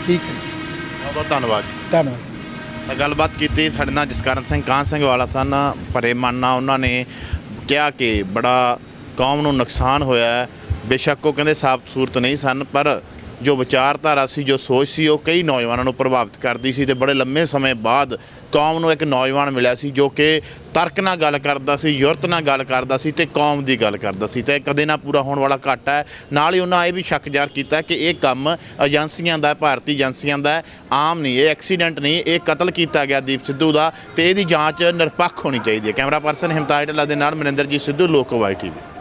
ਠੀਕ ਹੈ ਜੀ, ਬਹੁਤ ਬਹੁਤ ਧੰਨਵਾਦ ਜੀ। ਧੰਨਵਾਦ ਜੀ। ਤਾਂ ਗੱਲਬਾਤ ਕੀਤੀ ਸਾਡੇ ਨਾਲ ਜਸਕਰਨ ਸਿੰਘ ਕਾਹਨ ਸਿੰਘ ਵਾਲਾ ਸਨ ਭਰੇ ਮਨ ਨਾਲ ਉਹਨਾਂ ਨੇ ਕਿਹਾ ਕਿ ਬੜਾ ਕੌਮ ਨੂੰ ਨੁਕਸਾਨ ਹੋਇਆ ਹੈ। ਬੇਸ਼ੱਕ ਉਹ ਕਹਿੰਦੇ ਸਾਬਤ ਸੂਰਤ ਨਹੀਂ ਸਨ, ਪਰ ਜੋ ਵਿਚਾਰਧਾਰਾ ਸੀ, ਜੋ ਸੋਚ ਸੀ, ਉਹ ਕਈ ਨੌਜਵਾਨਾਂ ਨੂੰ ਪ੍ਰਭਾਵਿਤ ਕਰਦੀ ਸੀ ਤੇ ਬੜੇ ਲੰਮੇ ਸਮੇਂ ਬਾਅਦ ਕੌਮ ਨੂੰ ਇੱਕ ਨੌਜਵਾਨ ਮਿਲਿਆ ਸੀ ਜੋ ਕਿ ਤਰਕ ਨਾਲ ਗੱਲ ਕਰਦਾ ਸੀ, ਯੁਰਤ ਨਾਲ ਗੱਲ ਕਰਦਾ ਸੀ ਤੇ ਕੌਮ ਦੀ ਗੱਲ ਕਰਦਾ ਸੀ ਤੇ ਕਦੇ ਨਾ ਪੂਰਾ ਹੋਣ ਵਾਲਾ ਘਾਟਾ ਹੈ। ਨਾਲ ਹੀ ਉਹਨਾਂ ਇਹ ਵੀ ਸ਼ੱਕ ਜ਼ਾਹਰ ਕੀਤਾ ਕਿ ਇਹ ਕੰਮ ਏਜੰਸੀਆਂ ਦਾ, ਭਾਰਤੀ ਏਜੰਸੀਆਂ ਦਾ, ਆਮ ਨਹੀਂ, ਇਹ ਐਕਸੀਡੈਂਟ ਨਹੀਂ, ਇਹ ਕਤਲ ਕੀਤਾ ਗਿਆ ਦੀਪ ਸਿੱਧੂ ਦਾ ਤੇ ਇਹਦੀ ਜਾਂਚ ਨਿਰਪੱਖ ਹੋਣੀ ਚਾਹੀਦੀ ਹੈ। ਕੈਮਰਾ ਪਰਸਨ ਹਿਮਤਾਜ ਢੱਲਾ ਦੇ ਨਾਲ ਮਨਿੰਦਰਜੀਤ ਸਿੱਧੂ, ਲੋਕ ਵਾਈ ਟੀਵੀ।